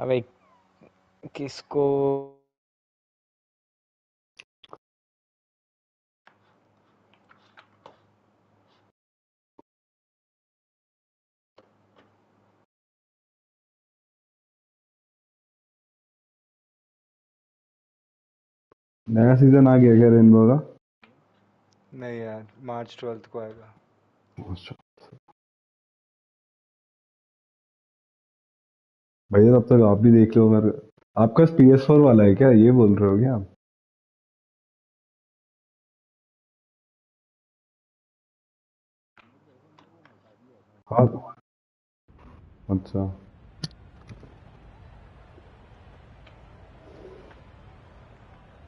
अबे किसको नया सीजन आ गया क्या रेनबो का? नहीं यार, मार्च 12 को आएगा। अच्छा। भैया तब तक आप भी देख लो। मेरे आपका PS4 वाला है क्या, ये बोल रहे हो क्या आप? हाँ। अच्छा।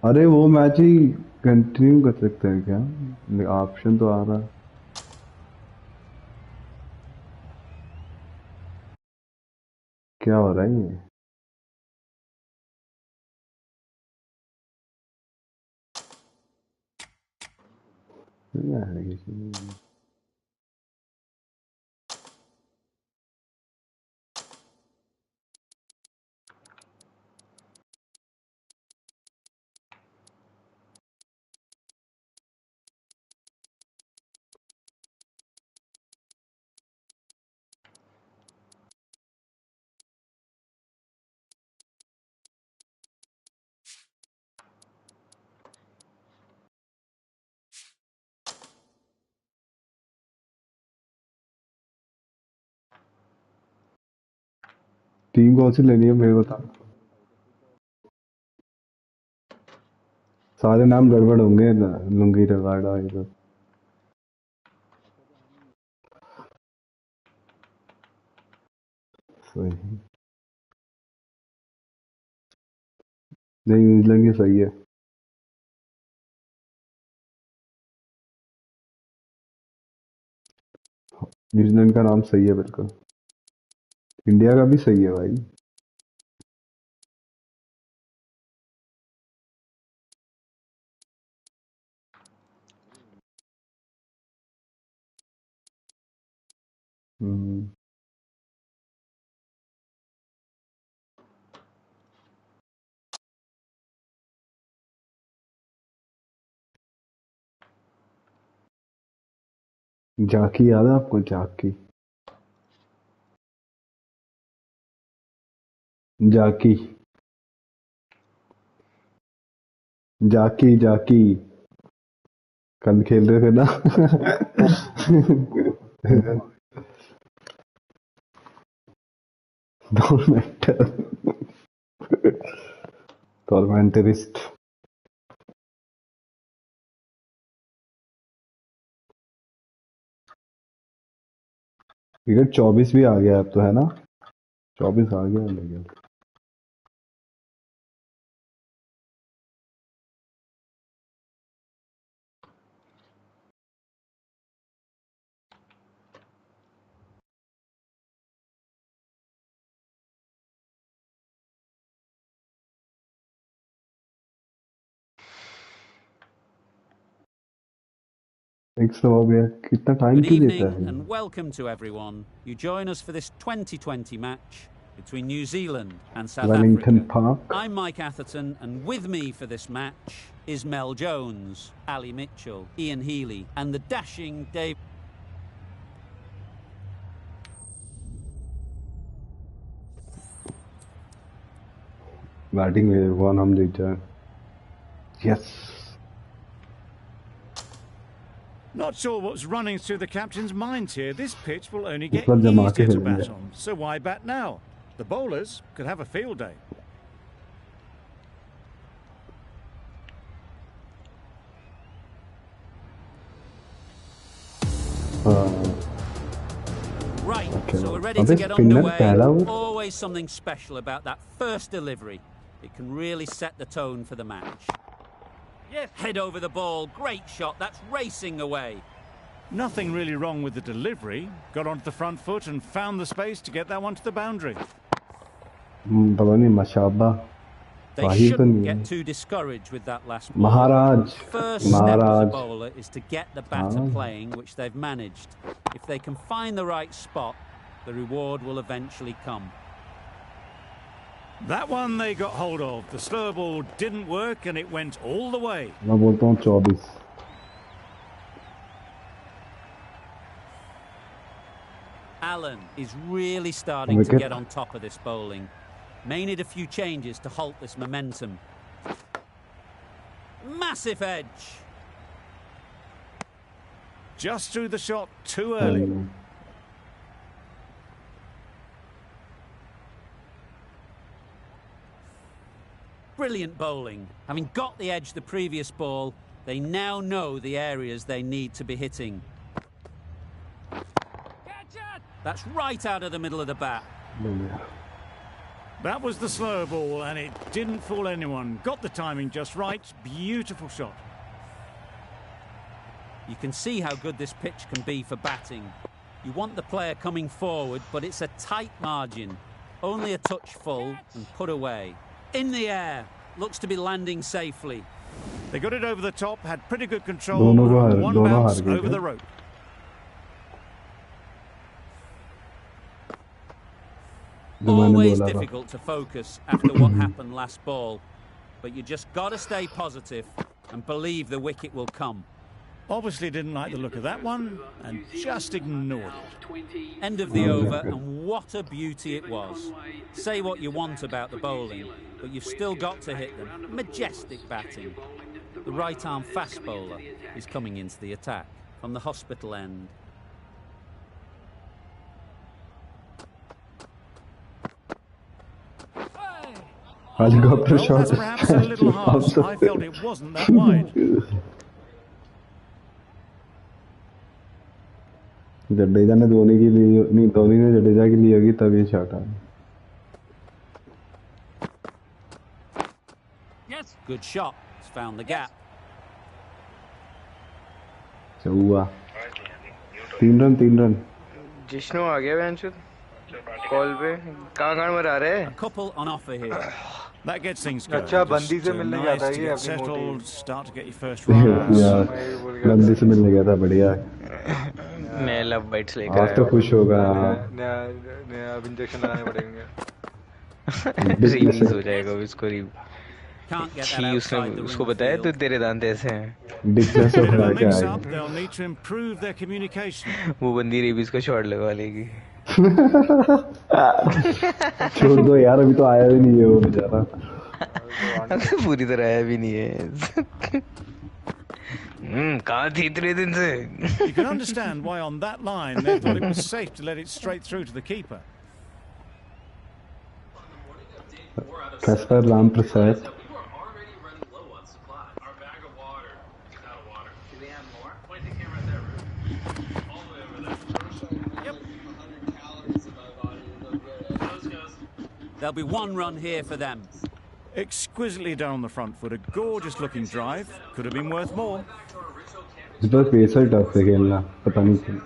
अरे वो मैच ही कंटिन्यू कर सकते हैं क्या? ऑप्शन तो आ रहा है। क्या हो रहा है ये? क्या है किसी टीम कौन सी लेनी है मेरे बता। सारे नाम गड़बड़ होंगे लुंगी रगाड़ा ये सब। सही। नहीं, न्यूजीलैंड की सही है। न्यूजीलैंड का नाम सही है बिल्कुल। इंडिया का भी सही है भाई। हम्म। झाकी याद है आपको? झाकी। झाकी। जाकी जाकी। कल खेल रहे थे ना। टॉर्मेंटर। टॉर्मेंटरिस्ट। क्रिकेट 24 भी आ गया अब तो, है ना? 24 आ गया लेकिन। एक सौ हो गया। कितना टाइम Good क्यों देता evening है? and welcome to everyone. You join us for this 2020 match between New Zealand and South Wellington Africa. Park. I'm Mike Atherton, and with me for this match is Mel Jones, Ali Mitchell, Ian Healy, and the dashing Dave. Batting में one हम जीत जाए। Yes. Not sure what's running through the captain's mind here. This pitch will only इस get बार जमा के easier to खेलेंगे। bat on, so why bat now? The bowlers could have a field day. Right, Okay. so we're ready अबे to get spinner underway. पहला वो Always something special about that first delivery. It can really set the tone for the match. Yes. Head over the ball, great shot, that's racing away. Nothing really wrong with the delivery. Got onto the front foot and found the space to get that one to the boundary. पता नहीं माशाल्लाह। They वाहिद तो shouldn't नहीं get है। too discouraged with that last ball. Maharaj. The first step as a Maharaj. bowler is to get the batter हाँ। playing, which they've managed. If they can find the right spot, the reward will eventually come. That one they got hold of. The slower ball didn't work and it went all the way. मैं बोलता हूँ 24. Allen is really starting to get on top of this bowling. May need a few changes to halt this momentum. Massive edge. Just threw the shot too early. Brilliant bowling. Having got the edge the previous ball, they now know the areas they need to be hitting. That's right out of the middle of the bat. That was the slower ball and it didn't fool anyone. Got the timing just right. Beautiful shot. You can see how good this pitch can be for batting. You want the player coming forward, but it's a tight margin. Only a touch full and put away. In the air. Looks to be landing safely. They got it over the top, had pretty good control. One bounce over the rope. Always difficult to focus after what happened last ball. But you just got to stay positive and believe the wicket will come. Obviously didn't like the look of that one and just ignored it. End of the over, and what a beauty it was. Say what you want about the bowling, but you've still got to hit them. Majestic batting. The right-arm fast bowler is coming into the attack from the hospital end. Helicopter Well, shot. that's perhaps a little harsh. I felt it wasn't that wide. Jadeja ने धोनी की ली नहीं, धोनी ने जडेजा की ली होगी तब ये shot आया. Yes, good shot. It's found the gap. हुआ 3 रन. जिष्णु आ गया बेंच कॉल पे. कहाँ मरा रहे. A couple on offer here. That gets things going. अच्छा बंदी से मिलने nice जाता है to ये get अपनी settled, मोटी. start to get your first runs. यार बंदी से मिलने गया था. बढ़िया. नया लव बाइट्स लेकर आज तो खुश होगा. नया अब इंजेक्शन लगाने पड़ेंगे. रिलीज हो जाएगा इसको. Can't get that outside the उसको ring बताया तो field. तेरे दांत ऐसे हैं. डिक्लेस Bit of a होगा क्या mix-up, they'll need to improve their communication. वो बंदी रेबीज का शॉट लगवा लेगी. छोड़ दो यार, अभी तो आया भी नहीं है वो बेचारा. पूरी तरह आया भी नहीं है. कहाँ थी इतने दिन से. You can understand why on that line they thought it was safe to let it straight through to the keeper. Kasper Ram Prasad. There'll be one run here for them. Exquisitely done on the front foot. A gorgeous looking drive. Could have been worth more. इस बार pacer tough से खेलना, पता नहीं क्यों.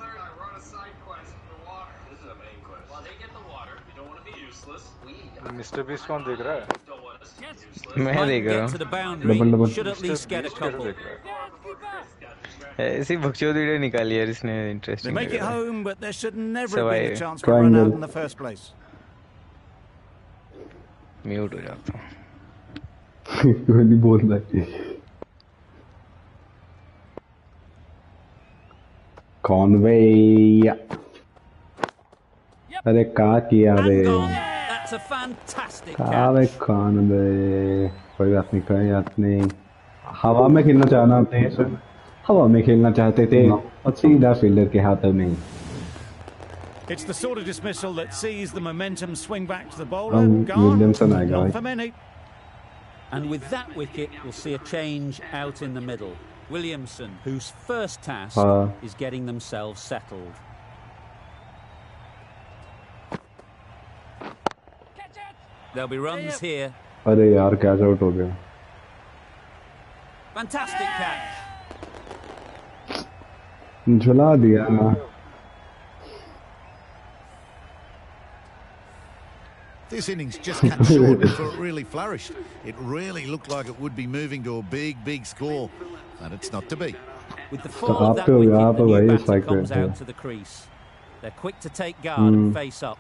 Mister beast कौन देख रहा है. मैं देख रहा हूँ. Double. Should at least get a couple. ऐसी बकचोद वीडियो निकाली यार इसने. They interesting. make it home, but there should never have been a chance to Triangle. run out in the first place. Mute हो जाता हूँ. कोई नहीं बोल रहा है. कॉनवे. अरे क्या किया रे. That's a fantastic अरे catch. कॉनवे. कोई बात नहीं, कोई बात नहीं. हवा में खेलना चाहना थे. हवा में खेलना चाहते थे और सीधा फील्डर के हाथों में. It's the sort of dismissal that sees the momentum swing back to the bowler. Williamson आएगा Not भाई. for many. And with that wicket, we'll see a change out in the middle. Williamson, whose first task is getting themselves settled. There'll be runs here. अरे यार catch out हो गया. Fantastic catch. झुला दिया ना. This innings just cut short before it really flourished. It really looked like it would be moving to a big, big score, but it's not to be. With the fall of that wicket, the new batter comes out to the crease. They're quick to take guard and face up.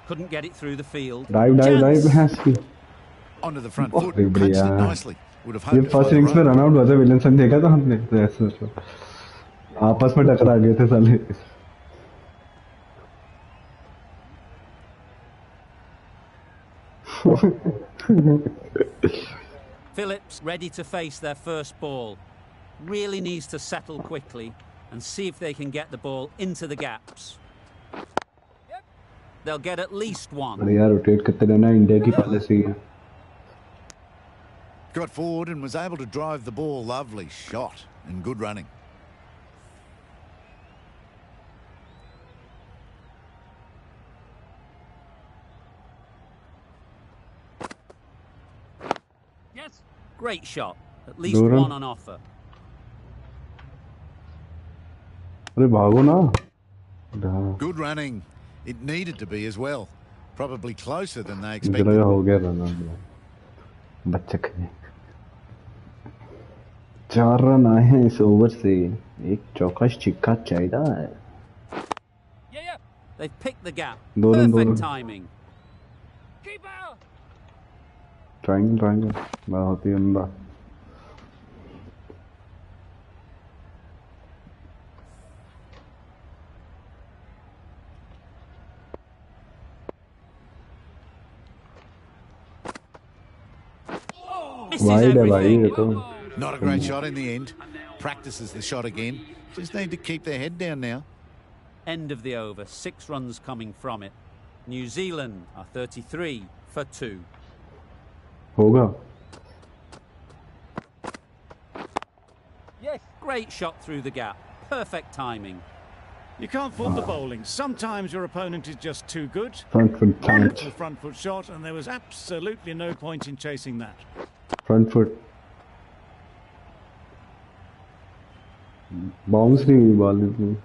Couldn't get it through the field. Drive Chance. Haskey. Onto the front बहुत foot, punched बढ़िया it nicely. Would have ये hoped to first find innings a में run. Run out हुआ था Williamson देखा था हमने तो ऐसे आपस में टकरा गए थे साले Phillips ready to face their first ball. Really needs to settle quickly and see if they can get the ball into the gaps. They'll get at least one. अरे यार रोटेट करते रहना इंडिया की पॉलिसी है Got forward and was able to drive the ball. Lovely shot and good running. Great shot. At least Dora. one on offer. अरे भागो ना Good running. It needed to be as well. Probably closer than they जरा expected. हो गया run बच्चे के 4 run आए हैं इस ओवर से एक चौका छिक्का चाहिए They've picked the gap. दो रन Perfect timing. ट्रायंगल बहुत ही उम्दा Misses वाइड है भाई everything. ये तो Not a great shot in the end. Practices the shot again. Just need to keep their head down now. End of the over. 6 runs coming from it. New Zealand are 33 for 2. होगा Great shot through the gap. Perfect timing. You can't fault the bowling. Sometimes your opponent is just too good. Front foot Wonderful front foot shot, and there was absolutely no point in chasing that. Front foot bounce नहीं हुई ball इतनी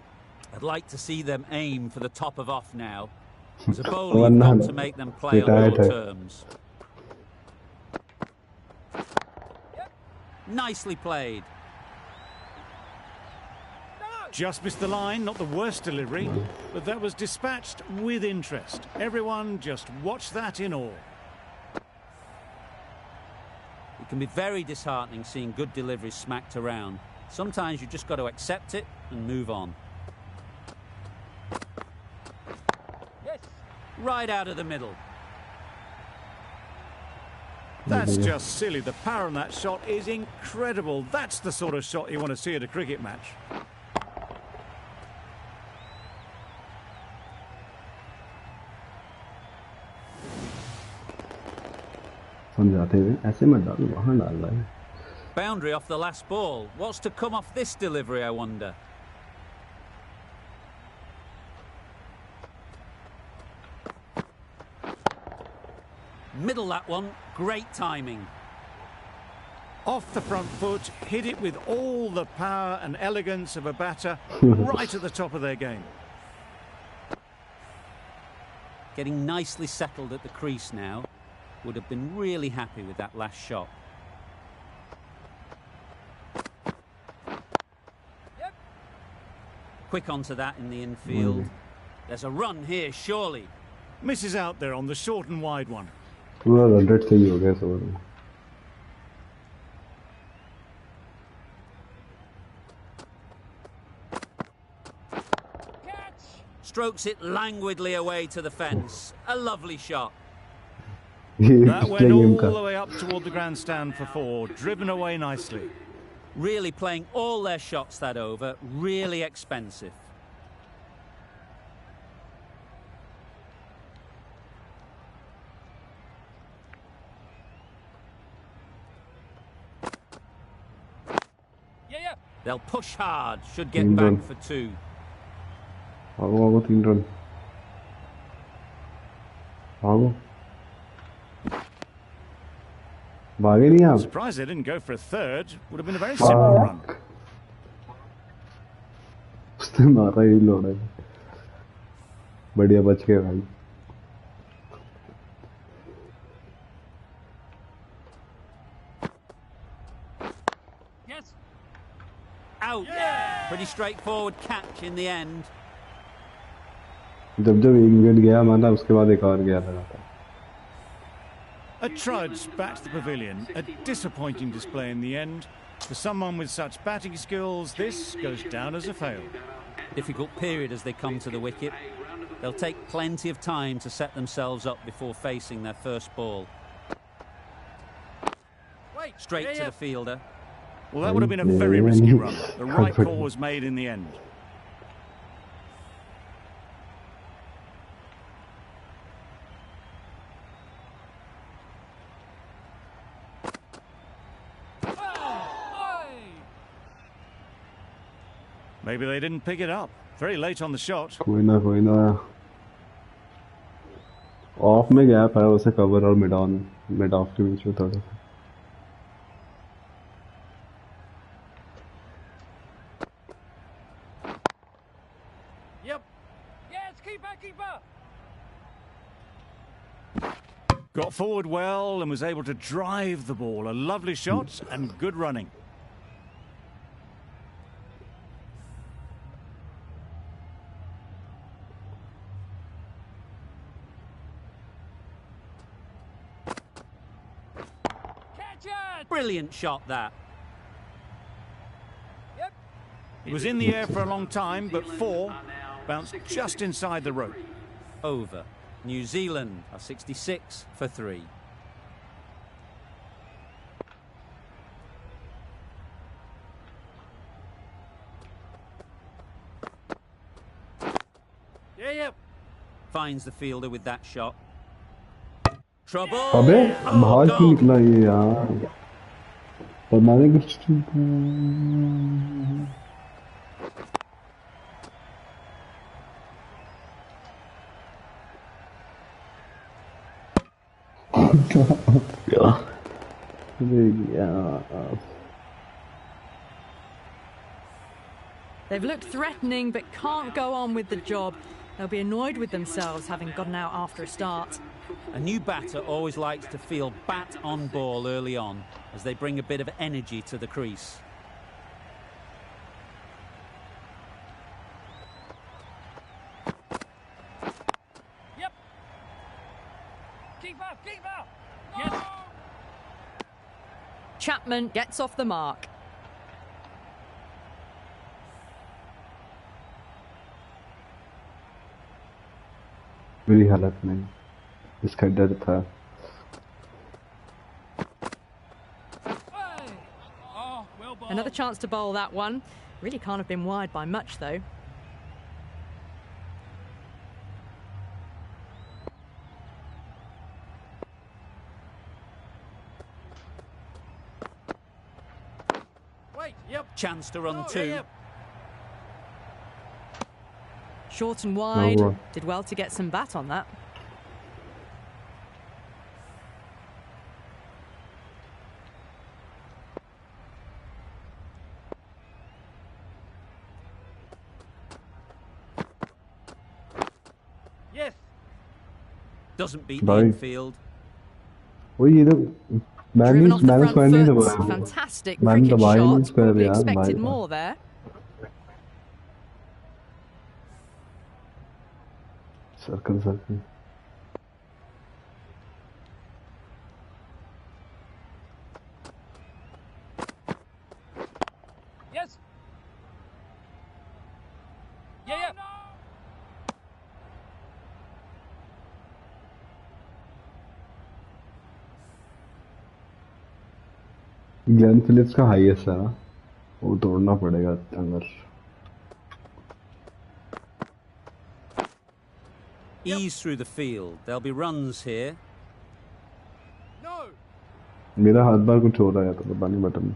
I'd like to see them aim for the top of off now. As a bowler, One you've got hand. to make them play on Retired your hai. terms. Nicely played. Just missed the line, not the worst delivery, but that was dispatched with interest. Everyone just watched that in awe. It can be very disheartening seeing good deliveries smacked around. Sometimes you just got to accept it and move on. Right out of the middle. That's just silly. The power on that shot is incredible. That's the sort of shot you want to see at a cricket match. समझाते हुए ऐसे मत डाल वहां डाल रहा है Boundary off the last ball. What's to come off this delivery, I wonder? Middle that one. Great timing. Off the front foot, hit it with all the power and elegance of a batter, right at the top of their game. Getting nicely settled at the crease now. Would have been really happy with that last shot. Quick onto that in the infield. There's a run here, surely. Misses out there on the short and wide one. पूरा 100 से ही हो गया इस over में Strokes it languidly away to the fence. A lovely shot. ये That पिछले went game all का the way up toward the grandstand for 4, driven away nicely. Really playing all their shots that over. Really expensive. They'll push hard. Should get back for 2. भागो भागो 3 run भागो भागे नहीं आप Surprised they didn't go for a third. Would have been a very simple run. उसने मारा ही लोड़ा बढ़िया बच गए भाई Out. Pretty straightforward catch in the end. जब जब एक विकेट गया हमारा उसके बाद एक और गया था. A trudge back to the pavilion. A disappointing display in the end. For someone with such batting skills, this goes down as a fail. Difficult period as they come to the wicket. They'll take plenty of time to set themselves up before facing their first ball. Straight to the fielder. Well, that would have been a very risky run. The right call was made in the end. Maybe they didn't pick it up. Very late on the shot. कोई ना of में gap है उसे cover और mid of के बीच में थोड़ा सा. Yep. Yes, keeper. Got forward well and was able to drive the ball. A lovely shot and good running. Brilliant shot, that. It was in the air for a long time, but 4 bounced just inside the rope. Over. New Zealand are 66 for 3. Yeah. Finds the fielder with that shot. Trouble! अबे Oh, बाहर क्यों goal. निकला ये यार. पर मैंने कुछ They've looked threatening but can't go on with the job. They'll be annoyed with themselves having gotten out after a start. A new batter always likes to feel bat on ball early on as they bring a bit of energy to the crease. Yep. Keep up. Yes. Chapman gets off the mark. मेरी हालत नहीं. इसका डर था. Another chance to bowl that one. Really can't have been wide by much though. Chance to run 2. Short and wide. Oh. Did well to get some bat on that. Yes. Doesn't beat the Bye. infield. वही ये तो Driven off the मैंने front नहीं foot. दबाया. Fantastic मैंने cricket दबाया नहीं shot. इस पर Probably यार. expected भाई. more there. Circle. Yes. Yeah. Glenn Phillips का हाईएस्ट है ना. वो तोड़ना पड़ेगा अंदर. Ease through the field. There'll be runs here. मेरा हाथ बार कुछ हो रहा है तो पता नहीं button.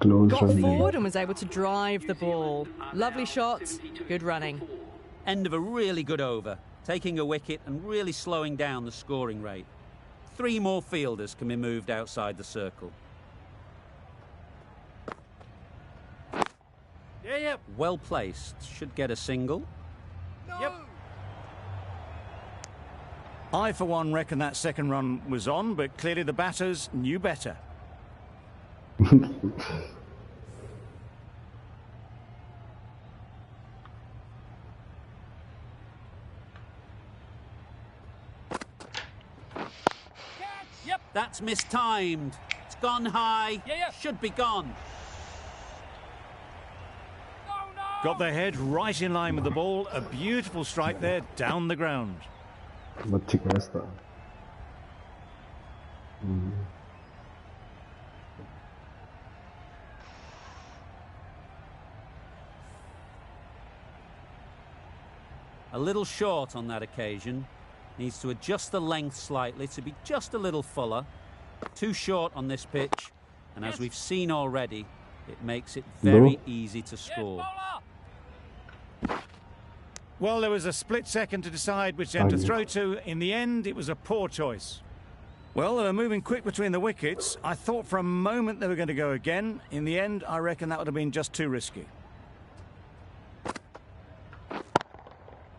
Close Got run. forward and was able to drive the ball. Lovely shots, good running. End of a really good over. Taking a wicket and really slowing down the scoring rate. 3 more fielders can be moved outside the circle. Yeah. Well placed. Should get a single. Yep. I, for one, reckon that second run was on, but clearly the batters knew better. That's mistimed. It's gone high. Should be gone. Got their head right in line with the ball. A beautiful strike there down the ground. अच्छी catch था. A little short on that occasion. Needs to adjust the length slightly to be just a little fuller. Too short on this pitch. And as we've seen already, it makes it very easy to score. Well, there was a split second to decide which end to throw to. In the end, it was a poor choice. Well, they were moving quick between the wickets. I thought for a moment they were going to go again. In the end, I reckon that would have been just too risky.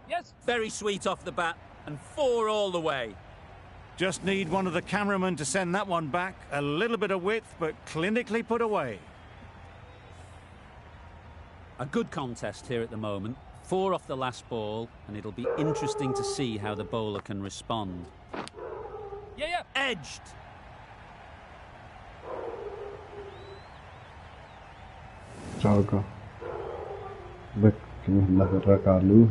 Yes. Very sweet off the bat, and 4 all the way. Just need one of the cameramen to send that one back. A little bit of width, but clinically put away. A good contest here at the moment. 4 off the last ball, and it'll be interesting to see how the bowler can respond. Edged. Chauka. Look, लग रहा Kalu.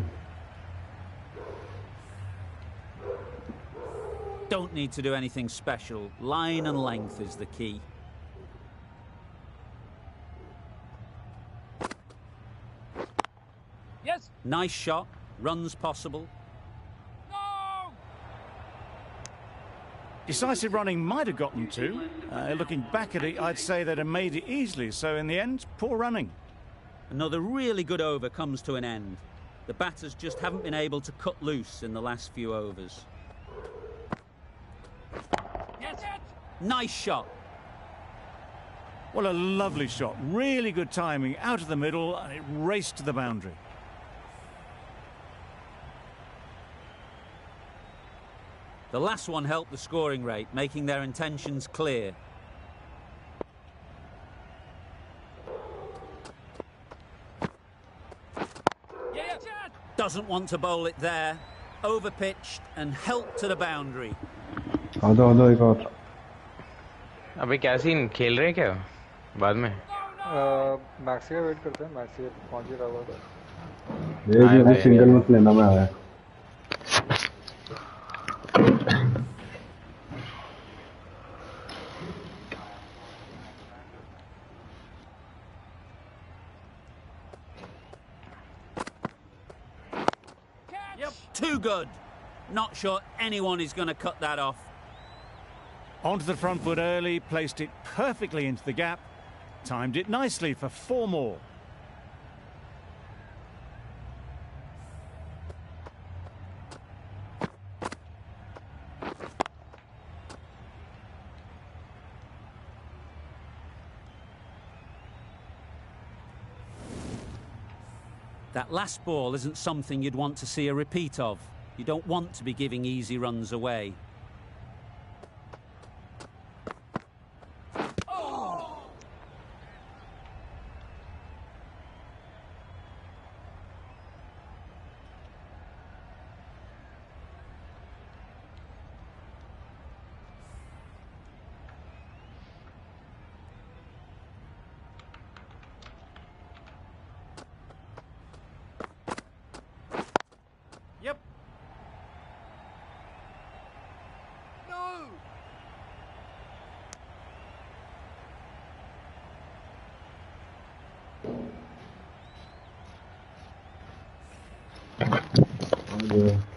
Don't need to do anything special. Line and length is the key. Yes. Nice shot. Runs possible. No! Decisive running might have gotten 2. Looking back at it, I'd say they'd have made it easily. So in the end, poor running. Another really good over comes to an end. The batters just haven't been able to cut loose in the last few overs. Yes. Nice shot. What a lovely shot. Really good timing. Out of the middle, and it raced to the boundary. The last one helped the scoring rate, making their intentions clear. Doesn't want to bowl it there. Overpitched and helped to the boundary. आधा एक और. अबे क्या scene खेल रहे हैं क्या बाद में? मैक्सी का वेट करते हैं. मैक्सी पहुंच ही रहा होगा. ये भी अभी सिंगल मत लेना में आया. Too good. Not sure anyone is going to cut that off. Onto the front foot early, placed it perfectly into the gap. Timed it nicely for 4 more. That last ball isn't something you'd want to see a repeat of. You don't want to be giving easy runs away.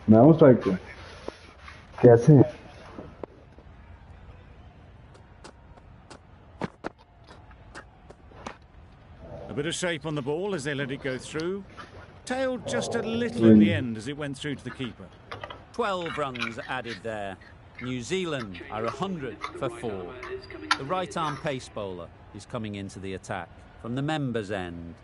मैं हूँ strike पे. कैसे? A bit of shape on the ball as they let it go through. Tailed just a little in the end as it went through to the keeper. 12 runs added there. New Zealand are 100 for 4. The right-arm pace bowler is coming into the attack from the members' end.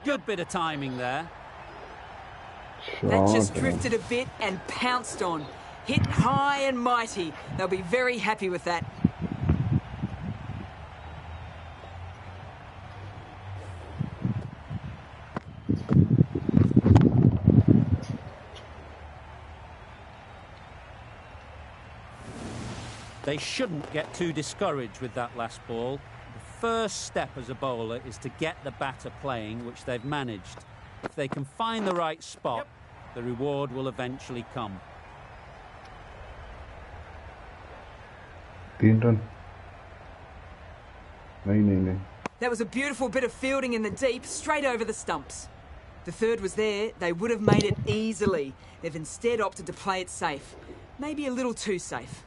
Good bit of timing there. That just drifted a bit and pounced on. Hit high and mighty. They'll be very happy with that. They shouldn't get too discouraged with that last ball. The first step as a bowler is to get the batter playing, which they've managed. If they can find the right spot, the reward will eventually come. 3 run. No. That was a beautiful bit of fielding in the deep, straight over the stumps. The third was there, they would have made it easily. They've instead opted to play it safe. Maybe a little too safe.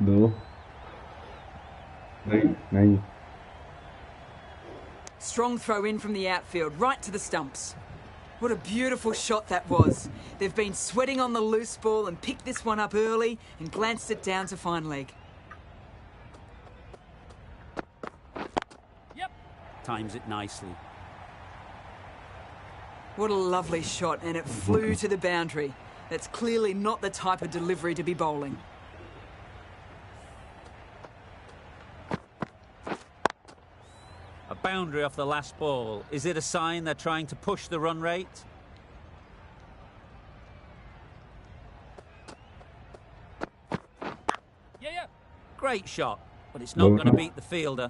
No. No. Strong throw in from the outfield, right to the stumps. What a beautiful shot that was. They've been sweating on the loose ball and picked this one up early and glanced it down to fine leg. Times it nicely. What a lovely shot, and it flew to the boundary. That's clearly not the type of delivery to be bowling. A boundary off the last ball. Is it a sign they're trying to push the run rate? Great shot, but it's not going to beat the fielder.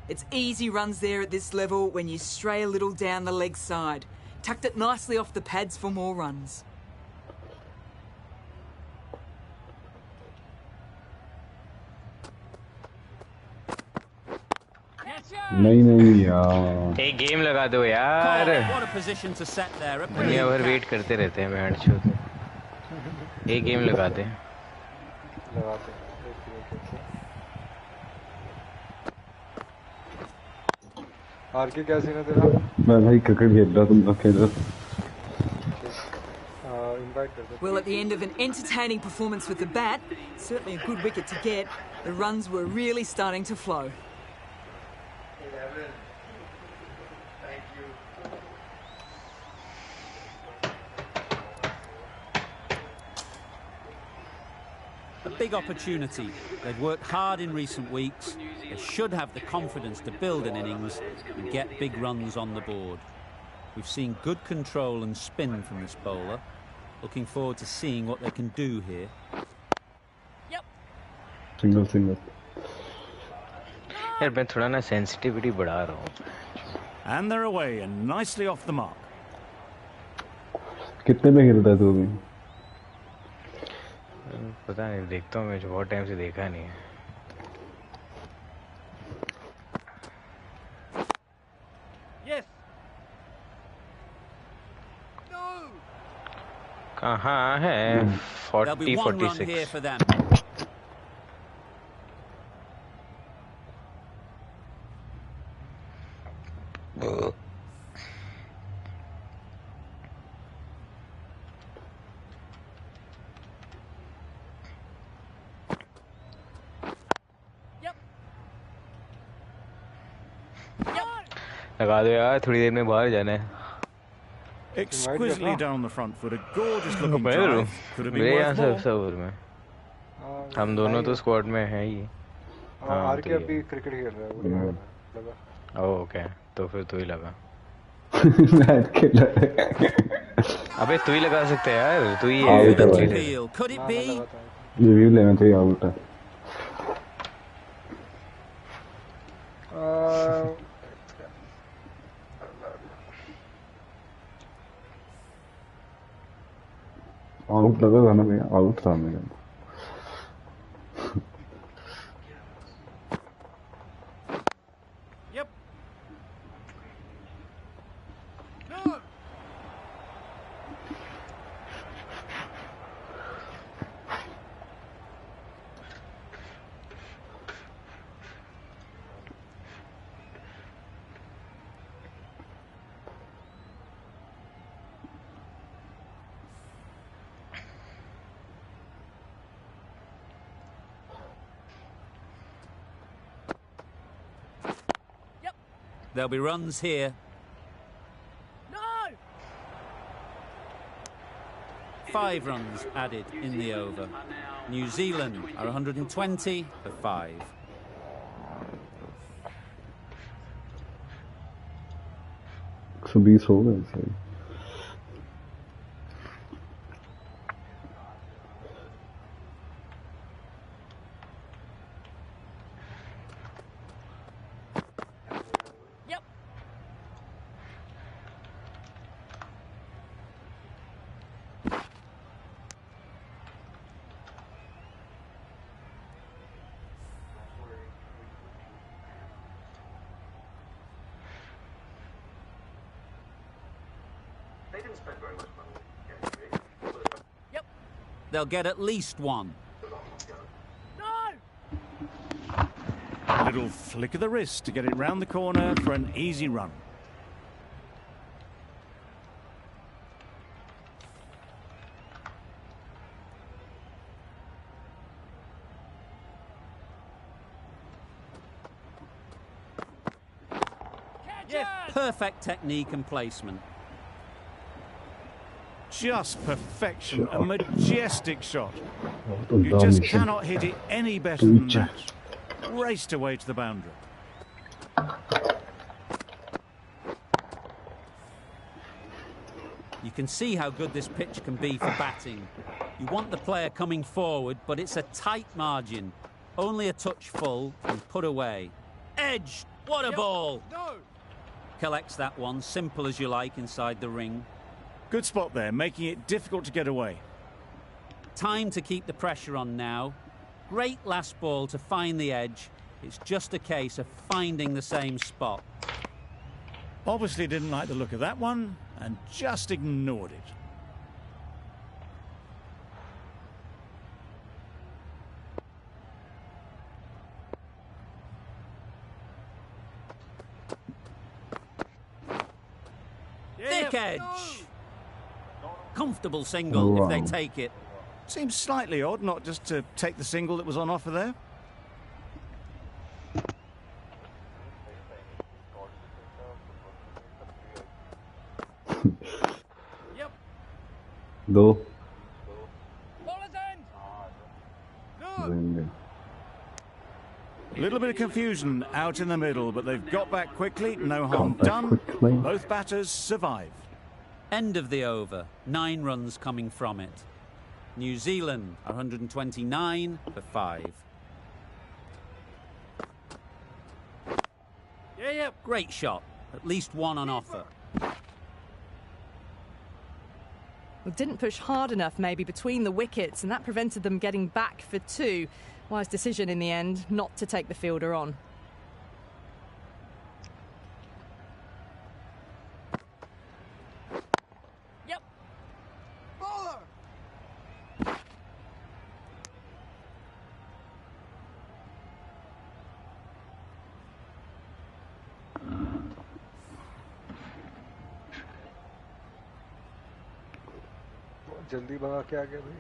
It's easy runs there at this level when you stray a little down the leg side. Tucked it nicely off the pads for more runs. नहीं यार एक game लगा दो यार What a position to set there. दुनिया भर wait करते रहते हैं बैंड शो एक गेम लगाते हैं आर के क्या सीन है तेरा मैं भाई क्रिकेट खेल रहा तुम लोग खेल रहे Well, at the end of an entertaining performance with the bat, certainly a good wicket to get, the runs were really starting to flow. A big opportunity. They've worked hard in recent weeks. They should have the confidence to build an innings and get big runs on the board. We've seen good control and spin from this bowler. Looking forward to seeing what they can do here. Single. यार मैं थोड़ा ना sensitivity बढ़ा रहा हूँ. And they're away and nicely off the mark. कितने में खेलता है तू अभी? पता नहीं देखता हूँ मैं बहुत टाइम से देखा नहीं है. कहाँ है 40-46 लगा दो यार थोड़ी देर में बाहर जाना है. Exquisitely down the front foot, a gorgeous looking drive. Could have been worth more. सब में हम दोनों तो स्क्वाड में हैं ही. आर के अभी क्रिकेट खेल रहा है लगा. ओके तो फिर तू ही लगा. मैच खेल रहा है. अबे तू ही लगा सकते हैं यार तू ही Could it be? रिव्यू लेना चाहिए आउट है. आउट लगा था ना भैया आउट था मेरा. There'll be runs here. No! 5 runs added in the over. New Zealand are 120 for 5. 120 हो गए सही। They'll get at least one. A little flick of the wrist to get it round the corner for an easy run. Perfect technique and placement. Just perfection, a majestic shot. You just cannot hit it any better than that. Raced away to the boundary. You can see how good this pitch can be for batting. You want the player coming forward, but it's a tight margin. Only a touch full and put away. Edge! What a ball! Collects that one, simple as you like, inside the ring. Good spot there, making it difficult to get away. Time to keep the pressure on now. Great last ball to find the edge. It's just a case of finding the same spot. Obviously didn't like the look of that one and just ignored it. Thick edge. Comfortable single if they take it. Seems slightly odd not just to take the single that was on offer there. दो A little bit of confusion out in the middle, but they've got back quickly, no harm done. Both batters survived. End of the over, 9 runs coming from it. New Zealand 129 for 5. Great shot, at least one on offer. Well, didn't push hard enough maybe between the wickets, and that prevented them getting back for 2. Wise decision in the end not to take the fielder on. जल्दी भगा के आ गया भाई।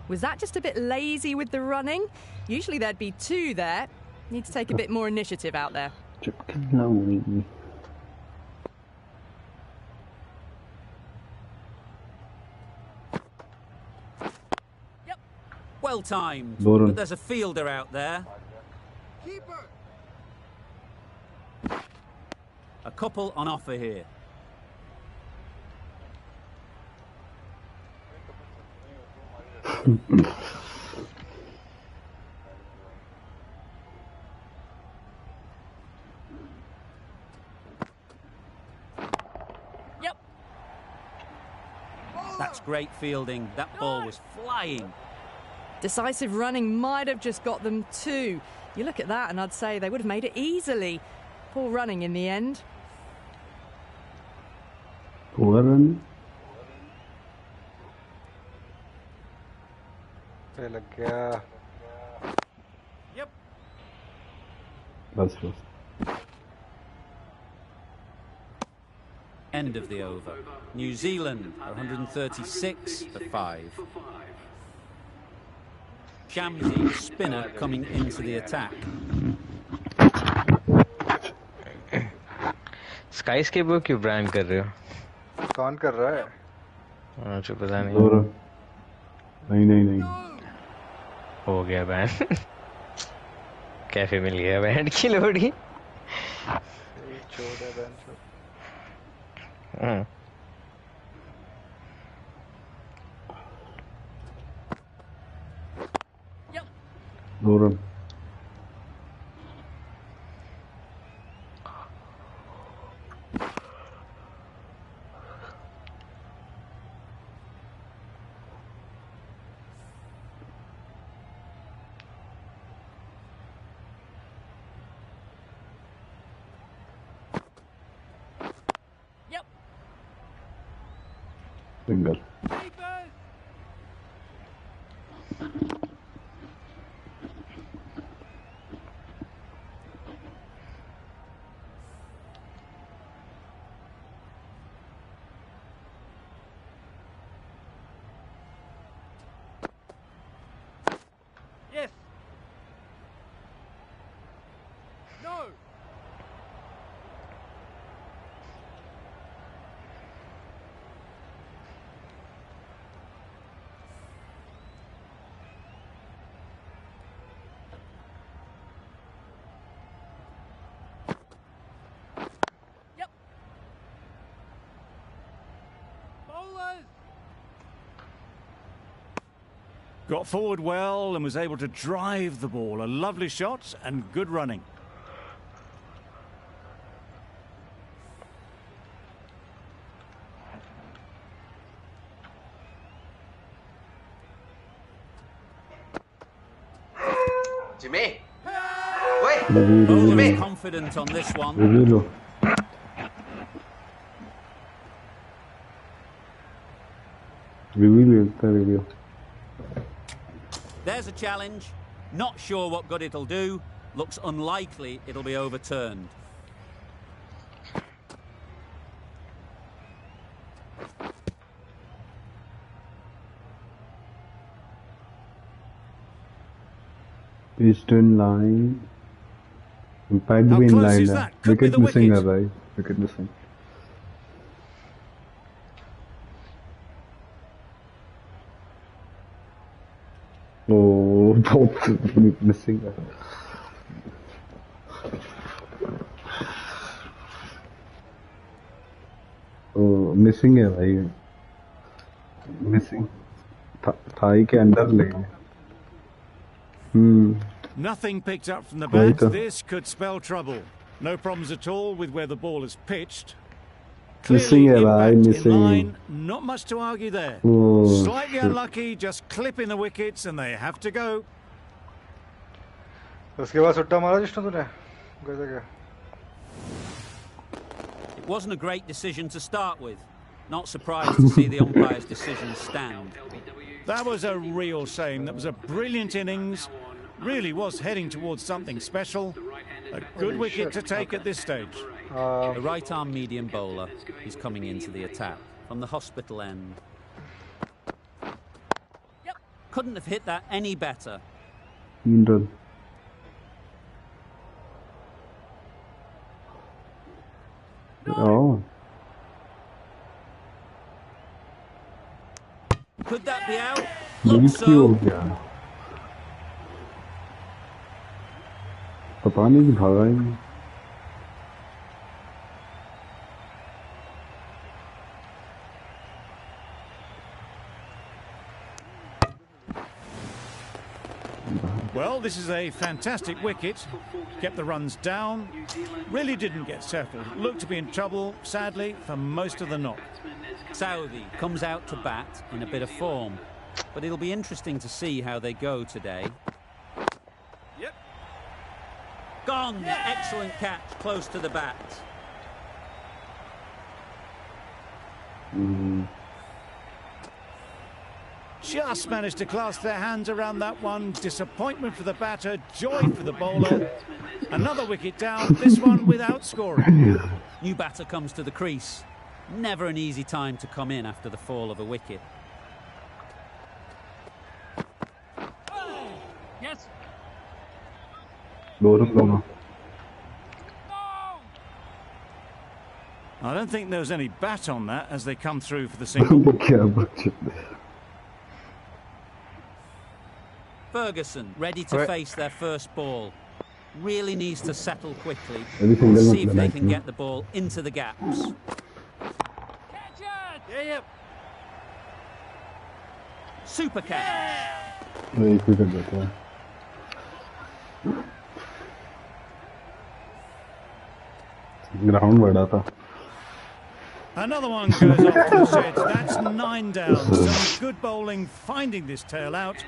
Was that just a bit lazy with the running? Usually there'd be 2 there. Need to take a bit more initiative out there. Well timed, but there's a fielder out there. A couple on offer here. That's great fielding. That ball was flying. Decisive running might have just got them 2. You look at that and I'd say they would have made it easily. Poor running in the end. Poor run. लग गया। बस बस। End of the over. New Zealand 136 for 5. Shamsi, spinner, coming into the attack. Skyscape को क्यों brand कर रहे हो? कौन कर रहा है? मुझे पता नहीं। नहीं नहीं नहीं। हो गया बैन कैफे मिल गया बैंड की लोड़ी छोड़ है बैन छोड़ Doğru. Single. Yes. No. Got forward well and was able to drive the ball. A lovely shot and good running. Jimmy! Bowler confident on this one. Review. Review. There's a challenge. Not sure what good it'll do. Looks unlikely it'll be overturned. Eastern line. Impact How भी in close line is है. that? Could be Wicket the missing है wicket. भाई. Wicket missing. Oh, बहुत missing है. Oh, missing है भाई. Missing. Thai के अंदर लगे. Nothing picked up from the Right. bat. This could spell trouble. No problems at all with where the ball is pitched. Missing Clearly है भाई, impact in missing. line. Not much to argue there. Oh, Slightly shit. unlucky, just clipping the wickets and they have to go. उसके बाद सुट्टा मारा जिसने तूने कैसे क्या It wasn't a great decision to start with. Not surprised to see the umpire's decision stand. That was a real shame. That was a brilliant innings. Really was heading towards something special. A good wicket to take at this stage. The right-arm medium bowler is coming into the attack from the hospital end. Couldn't have hit that any better. 3 run. Oh. Could that be out? Looks Looks क्यों हो so. गया? पता नहीं कि भागा ही नहीं. Well, this is a fantastic wicket. Kept the runs down. Really didn't get settled. Looked to be in trouble, sadly, for most of the knock. Saudi comes out to bat in a bit of form, but it'll be interesting to see how they go today. Yep. Gone! Excellent catch, close to the bat. Just managed to clasp their hands around that one. Disappointment for the batter, joy for the bowler. Another wicket down, this one without scoring. New batter comes to the crease. Never an easy time to come in after the fall of a wicket. Yes. दोनों. I don't think there was any bat on that as they come through for the single. क्या बच्चे. Ferguson ready to face their first ball. Really needs to settle quickly Every and single see if they can match, get the ball into the gaps. Super catch. एक भी कर देता है. Ground बड़ा था. Another one goes off to the sheds. That's 9 down. Some good bowling finding this tail out.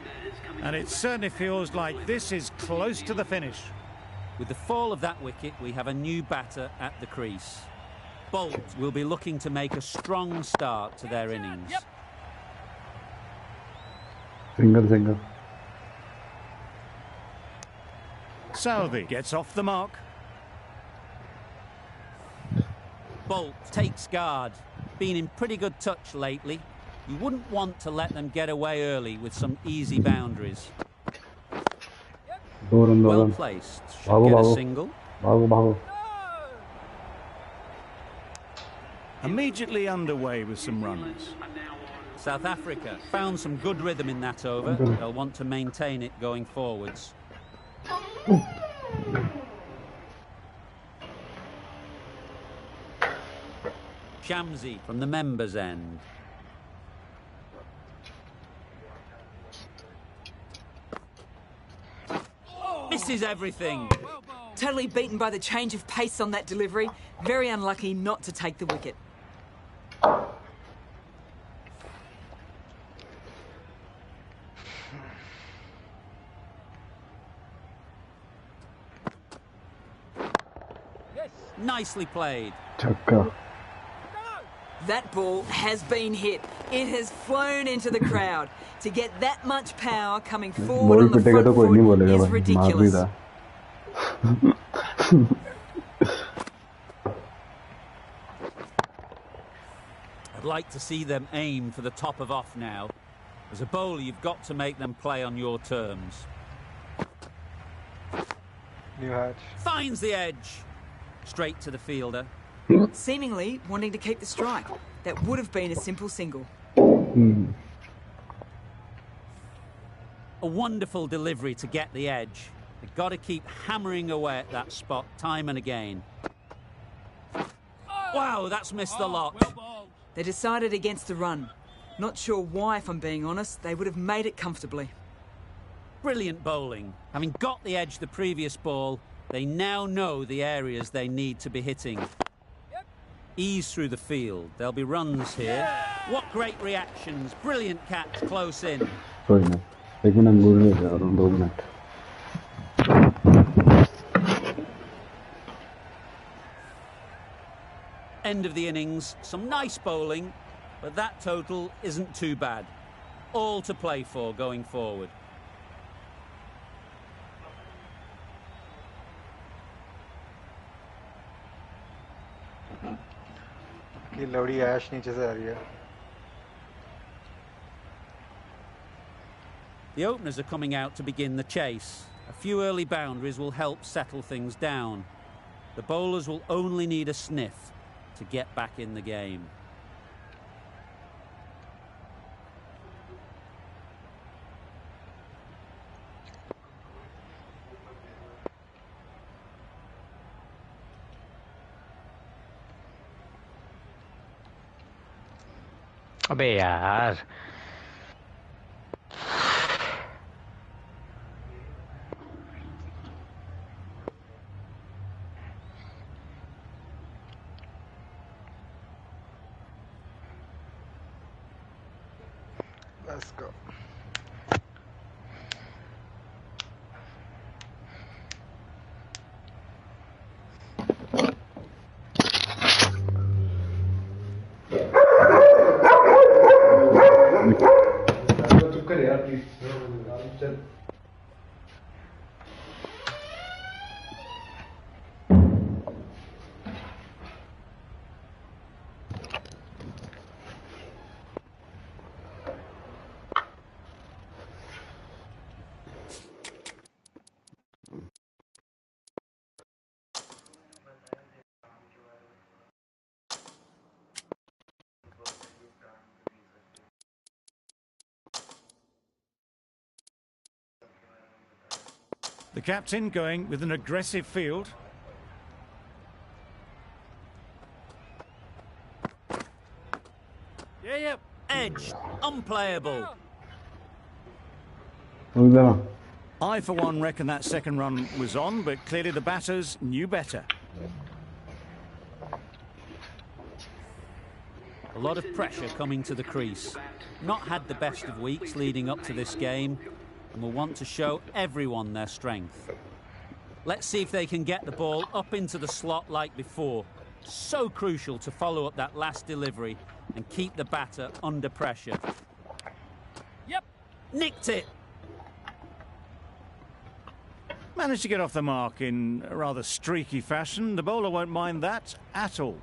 And it certainly feels like this is close to the finish. With the fall of that wicket, we have a new batter at the crease. Bolt will be looking to make a strong start to their innings. Single. Southey gets off the mark. Bolt takes guard. Been in pretty good touch lately. You wouldn't want to let them get away early with some easy boundaries. Well placed. Should get a single. Immediately underway with some runs. South Africa found some good rhythm in that over. They'll want to maintain it going forwards. Shamsi from the members' end. Misses everything. Totally beaten by the change of pace on that delivery. Very unlucky not to take the wicket. Nicely played. Chakka. That ball has been hit. It has flown into the crowd. To get that much power coming forward on the front foot is ridiculous. I'd like to see them aim for the top of off now. As a bowler, you've got to make them play on your terms. New hatch. Finds the edge. Straight to the fielder. Seemingly wanting to keep the strike. That would have been a simple single. A wonderful delivery to get the edge. They've got to keep hammering away at that spot time and again. Wow, that's missed the lot. They decided against the run. Not sure why, if I'm being honest. They would have made it comfortably. Brilliant bowling. Having got the edge the previous ball, they now know the areas they need to be hitting. Ease through the field. There'll be runs here. What great reactions. Brilliant catch close in. Sorry, man. एक minute बोल रहे थे around 2 minutes. End of the innings. Some nice bowling, but that total isn't too bad. All to play for going forward. कि लौड़ी ऐश नीचे से आ रही है. The openers are coming out to begin the chase. A few early boundaries will help settle things down. The bowlers will only need a sniff to get back in the game. अबे यार Let's go. चुप कर यार please. The captain going with an aggressive field. Yeah. Edge. Unplayable. I, for one, reckon that second run was on, but clearly the batters knew better. A lot of pressure coming to the crease. Not had the best of weeks leading up to this game, and will want to show everyone their strength. Let's see if they can get the ball up into the slot like before. So crucial to follow up that last delivery and keep the batter under pressure. Yep, nicked it. Managed to get off the mark in a rather streaky fashion. The bowler won't mind that at all.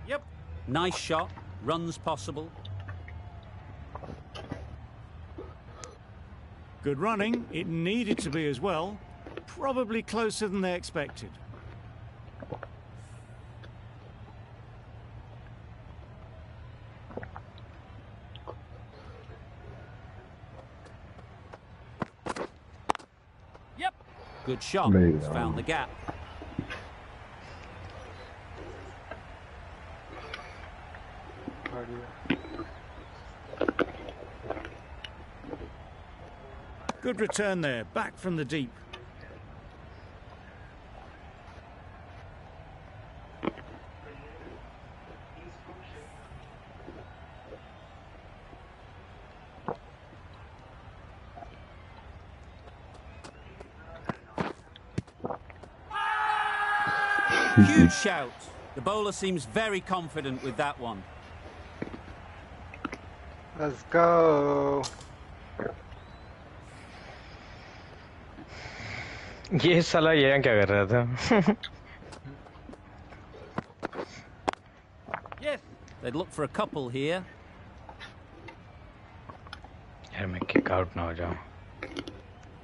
Yep. Nice shot. Runs possible. Good running. It needed to be as well. Probably closer than they expected. Yep. Good shot. Found the gap. Good return there, back from the deep. Huge shout. The bowler seems very confident with that one. Let's go. ये साला ये यहाँ क्या कर रहा था? Yes. They'd look for a couple here. यार मैं kick out ना हो जाऊँ.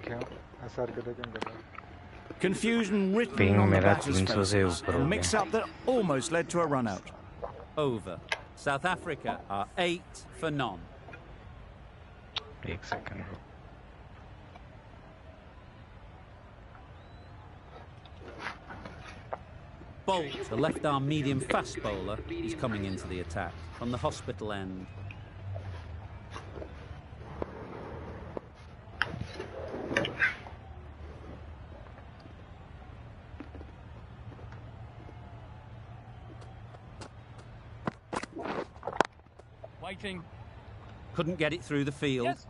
क्यों? ऐसा हरकतें क्यों कर रहा है? Confusion written Ping on the मेरा batter's 300 से faces. ऊपर A हो mix-up that almost led to a run-out. Over. South Africa are 8 for none. गया. एक second. Bolt, the left-arm medium fast bowler, is coming into the attack from the hospital end. Waiting. Couldn't get it through the field. Yes.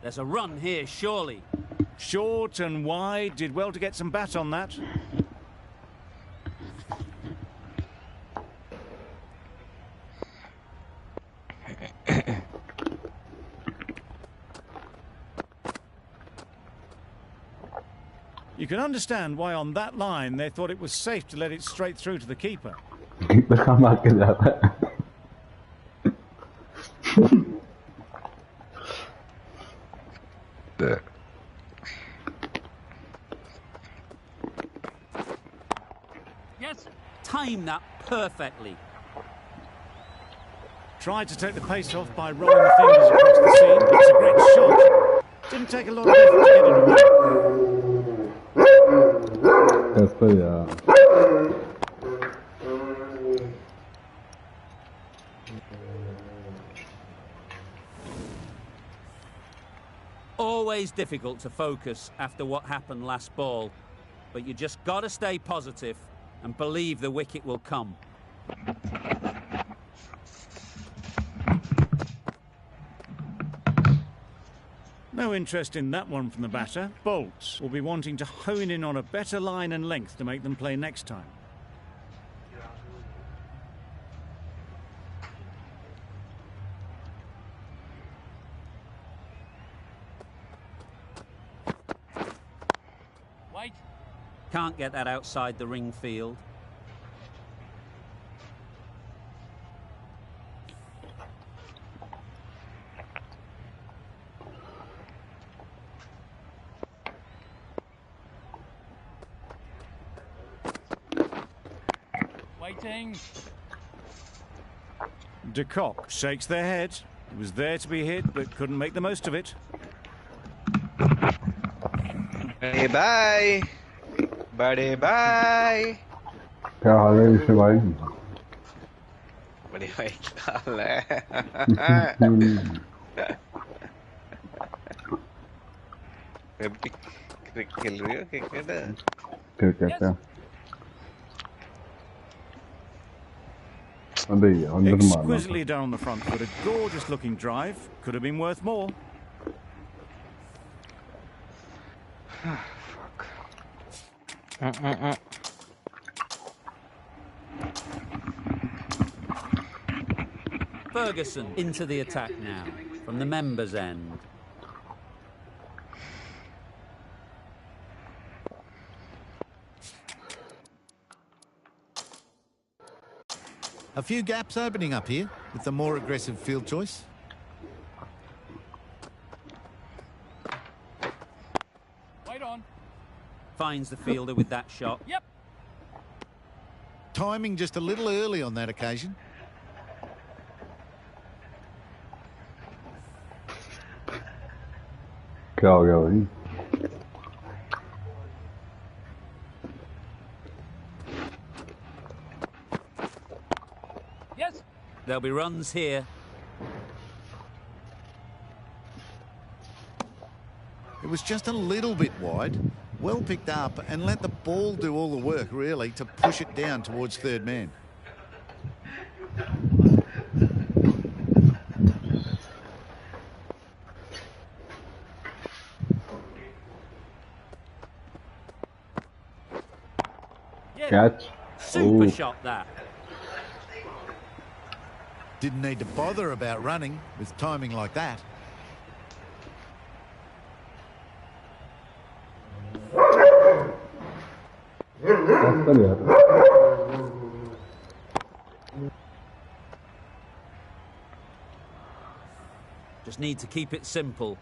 There's a run here, surely. Short and wide, did well to get some bat on that. You can understand why on that line they thought it was safe to let it straight through to the keeper. Yes. Time that perfectly. Tried to take the pace off by rolling the fingers across the seam. It's a great shot. Didn't take a lot of effort to get it away. That's pretty, Always difficult to focus after what happened last ball, but you just got to stay positive and believe the wicket will come. No interest in that one from the batter. Bolt will be wanting to hone in on a better line and length to make them play next time. Wait. Can't get that outside the ring field. Waiting. De Kock shakes their head. He was there to be hit, but couldn't make the most of it. Bye bye. Bye bye. क्या हाल है इससे भाई? बड़े भाई क्या हाल है? Cricket खेल रही हो क्रिकेट? क्रिकेट है। अबे अंदर मारना। Exquisitely down the front foot, a gorgeous looking drive. Could have been worth more. Fuck. Ferguson into the attack now, from the members' end. A few gaps opening up here with the more aggressive field choice. Wait on. Finds the fielder with that shot. Yep. Timing just a little early on that occasion. क्या हो गया भाई? Yes. There'll be runs here. It was just a little bit wide. Well picked up and let the ball do all the work, really, to push it down towards third man. Catch. Super shot that. Didn't need to bother about running with timing like that. Just need to keep it simple.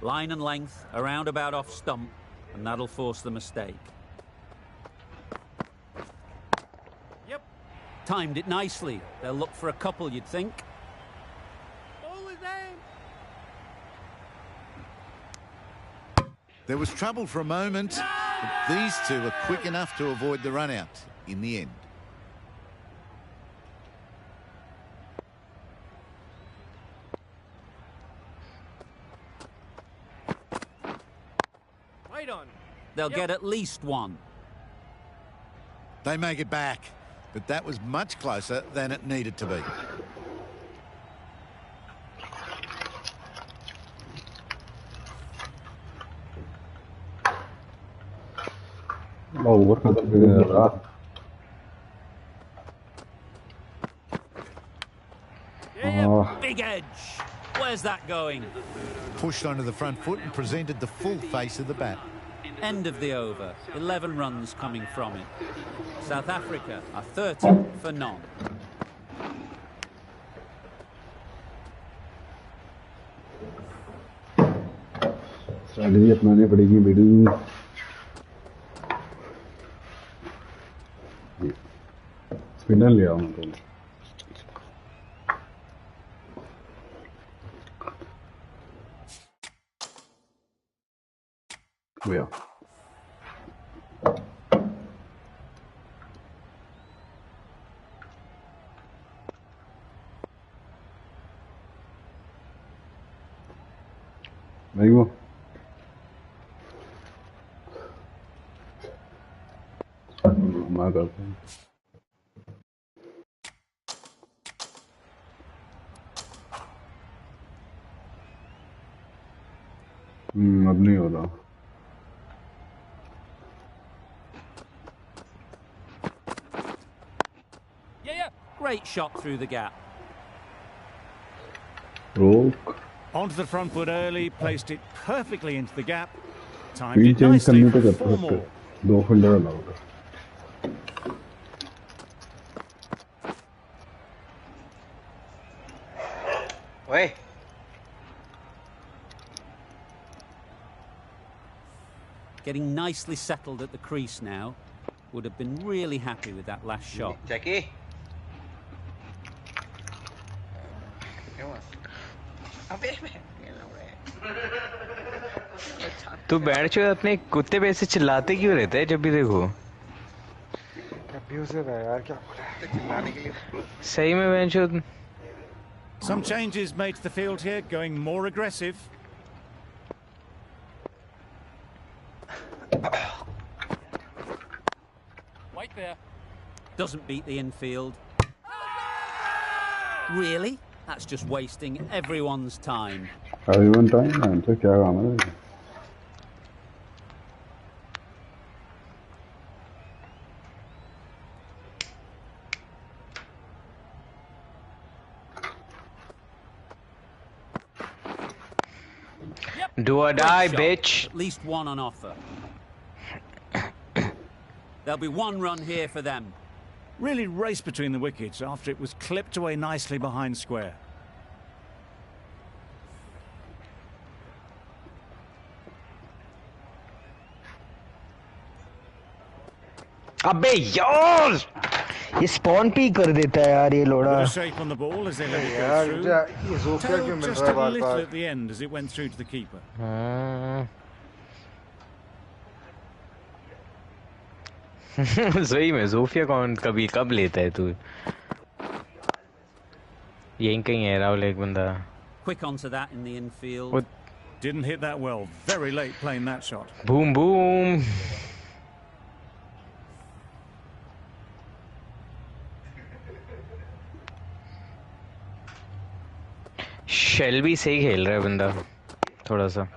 Line and length, around about off stump, and that'll force the mistake. Yep. Timed it nicely. They'll look for a couple, you'd think. Ball is aimed. There was trouble for a moment, but these two are quick enough to avoid the run out in the end. Wait on. They'll get at least one. They make it back, but that was much closer than it needed to be. Oh, what was that? Yeah, big edge. Where's that going? Pushed onto the front foot and presented the full face of the bat. End of the over. 11 runs coming from it. South Africa are 30 for none. Strategy अपनानी पड़ेगी बेडू. Spinner ले आओ मतलब. Yeah. There you go. My girlfriend. अब नहीं हो रहा. Great shot through the gap. Broke. Onto the front foot early, placed it perfectly into the gap. Timed it nicely for 4 more. 2 fielder allowed. Oi. Getting nicely settled at the crease now. would have been really happy with that last shot. Jackie. तू बैठ चो अपने कुत्ते पे ऐसे चिल्लाते क्यों रहते हैं जब भी देखो? अब्यूजिव है यार, क्या बोला चिल्लाने के लिए? सही में बैठ चो. Some changes made to the field here, going more aggressive. Right there. Doesn't beat the infield. Really? That's just wasting everyone's time. Everyone time man, तो क्या काम है? Do or die, bitch. At least one on offer. There'll be one run here for them. Really raced between the wickets after it was clipped away nicely behind square. अबे यार ये spawn भी कर देता है यार ये लोड़ा. Bit of shape on the ball as they let it go through. ये जोफिया क्यों मिल Just रहा है a bar little bar? at the end as it went through to the keeper. सही में जोफिया कौन कभी कब लेता है तू? यहीं कहीं है राहुल एक बंदा. Quick onto that in the infield. Didn't hit that well. Very late playing that shot. Boom boom. Shelby सही खेल रहा है बंदा थोड़ा सा.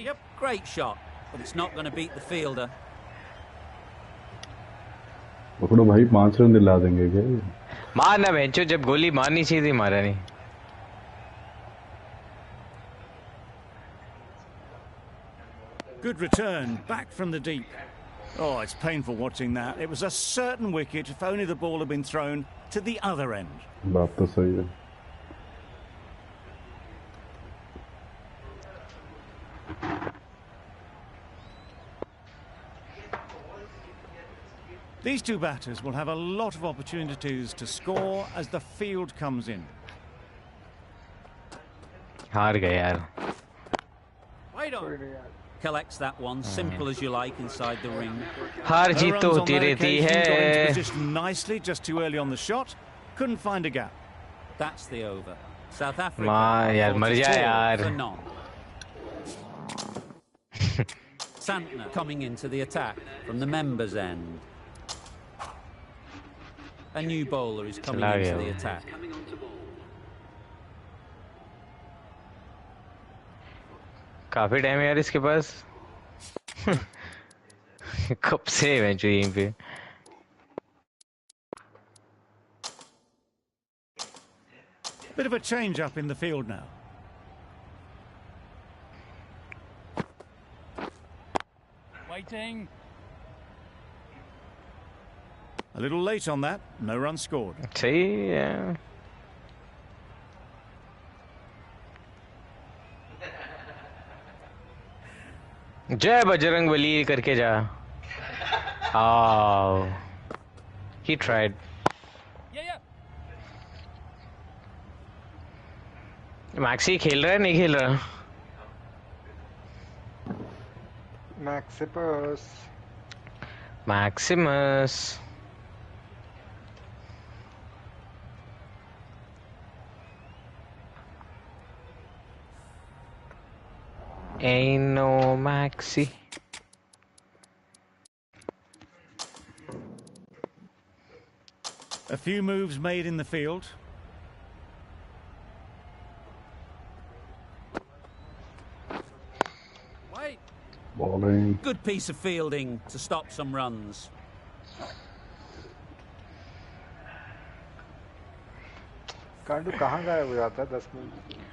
Yep, great shot, but it's not going to beat the fielder. पकड़ो भाई 5 रन दिला देंगे क्या? मारना बेंचो, जब गोली मारनी चाहिए थी मारा नहीं. Good return back from the deep. Oh, it's painful watching that. It was a certain wicket if only the ball had been thrown to the other end. बात तो सही है. These two batters will have a lot of opportunities to score as the field comes in. हार गए यार. Right on. Collects that one, simple as you like inside the ring. हार No जीत runs तो on होती that रहती occasion, got into है. position nicely, just too early on the shot. Couldn't find a gap. That's the over. South Africa. माँ यार मर जा 44 यार. for none. Santner coming into the attack from the members' end. A new bowler is coming चला into गया the वो. attack. काफी time है यार इसके पास. कब से बेंच यहीं पे. Bit of a change up in the field now. Waiting. A little late on that, no run scored. सही है. जय बजरंग बली करके जा. Oh, he tried. Yeah. Maxi खेल रहा है नहीं खेल रहा? Maximus. Ain't no Maxi. A few moves made in the field. Wait. Bowling. Good piece of fielding to stop some runs. कांडू कहाँ गायब हो जाता है 10 मिनट?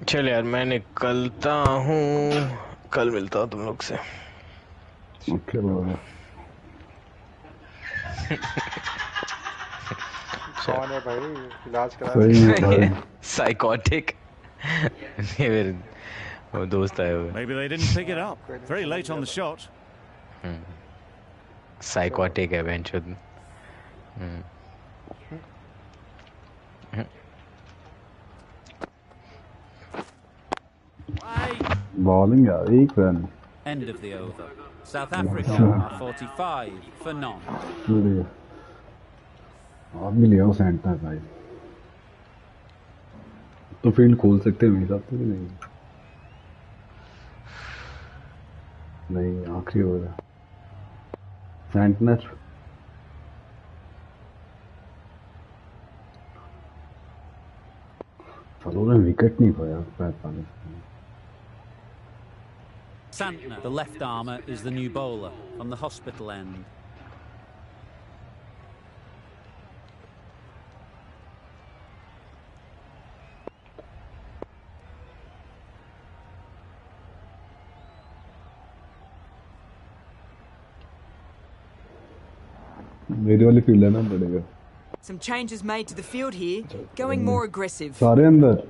चल यार मैं निकलता हूँ, कल मिलता हूँ तुम लोग से. Okay, कौन है भाई इलाज करा सही है भाई साइकोटिक ये मेरे वो दोस्त आए हुए Maybe they didn't pick it up. Very late on the shot. Psychotic है बेंचुद बॉलिंग यार एक run End of the over. South Africa are 45 for none. आप भी ले आओ सेंटर भाई तो फील्ड खोल सकते हैं मेरे हिसाब से नहीं नहीं आखिरी ओवर है सेंटनर चलो ना विकेट नहीं खोया पैंतालीस Santner, the left armour, is the new bowler from the hospital end. मेरे वाली फील्ड है ना बढ़ेगा Some changes made to the field here, going more aggressive. सारे अंदर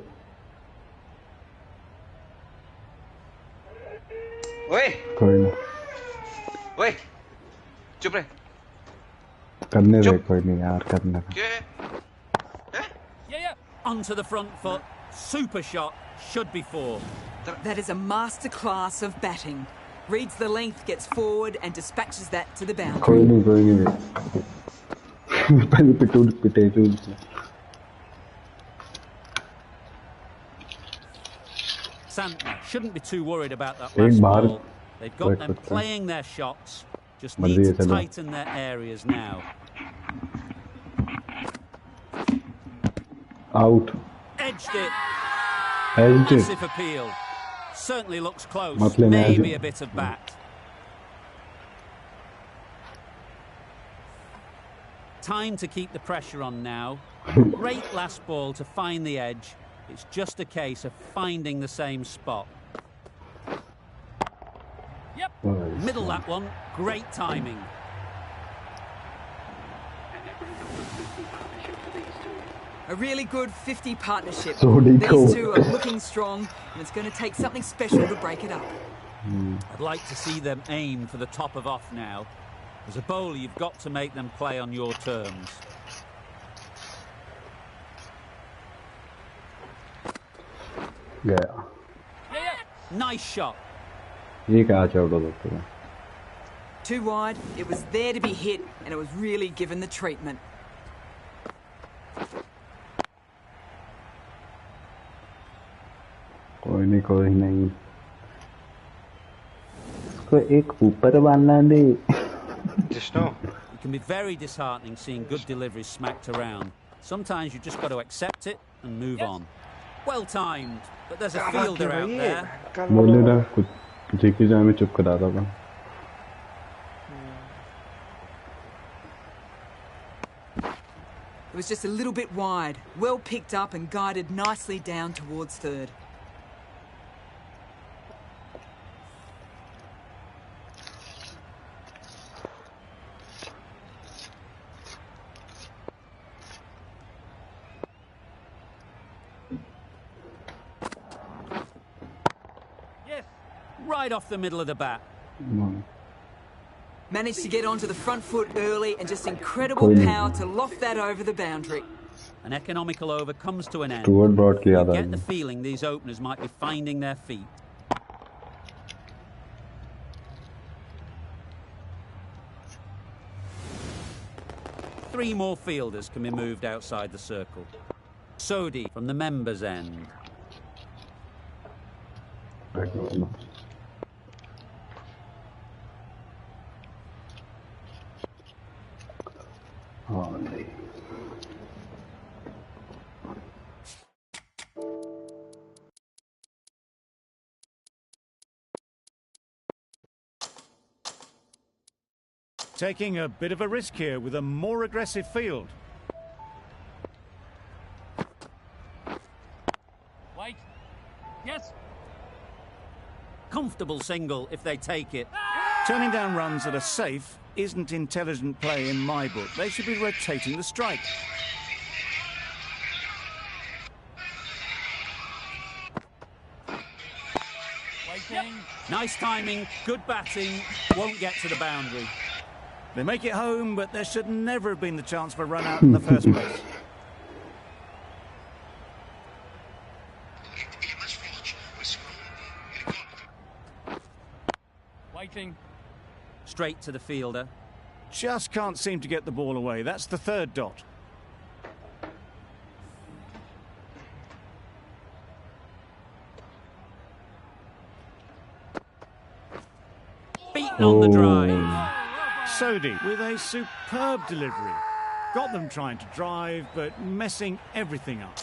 ओए कोई ना ओए चुप रहे करने दे कोई नहीं यार करने दे Yeah, yeah. Onto the front foot. Super shot. Should be four. That is a masterclass of batting. Reads the length, gets forward and dispatches that to the boundary. कोई नहीं पहले पिटे Santner shouldn't be too worried about that last ball. They've got them playing their shots. Just need to tighten their areas now. Out. Edged it. Edged it. Massive appeal. Certainly looks close. Maybe a bit of bat. Time to keep the pressure on now. Great last ball to find the edge. It's just a case of finding the same spot. Yep. Middle that one. Great timing. A really good 50 partnership. So These two are looking strong, and it's going to take something special to break it up. I'd like to see them aim for the top of off now. As a bowler, you've got to make them play on your terms. गया Nice shot. ये क्या चल रहा है Too wide, it was there to be hit, and it was really given the treatment. कोई नहीं इसको एक ऊपर बांधना दे Just know. It can be very disheartening seeing good deliveries smacked around. Sometimes you just got to accept it and move on. Well timed, but there's a fielder out there. बोले ना कुछ जेकी जाए में चुप करा रहा था It was just a little bit wide, well picked up and guided nicely down towards third. Right off the middle of the bat. Managed to get onto the front foot early and just incredible power to loft that over the boundary. An economical over comes to an end. Stuart Broad किया था Get the feeling these openers might be finding their feet. Three more fielders can be moved outside the circle. Sodi from the members' end. Taking a bit of a risk here with a more aggressive field. Wait. Yes. Comfortable single if they take it. Turning down runs that are safe isn't intelligent play in my book. They should be rotating the strike. Nice timing, good batting, won't get to the boundary. They make it home, but there should never have been the chance for a run out in the first place. Waiting. Straight to the fielder. Just can't seem to get the ball away. That's the third dot. Beaten on the drive. Sodhi with a superb delivery. Got them trying to drive, but messing everything up.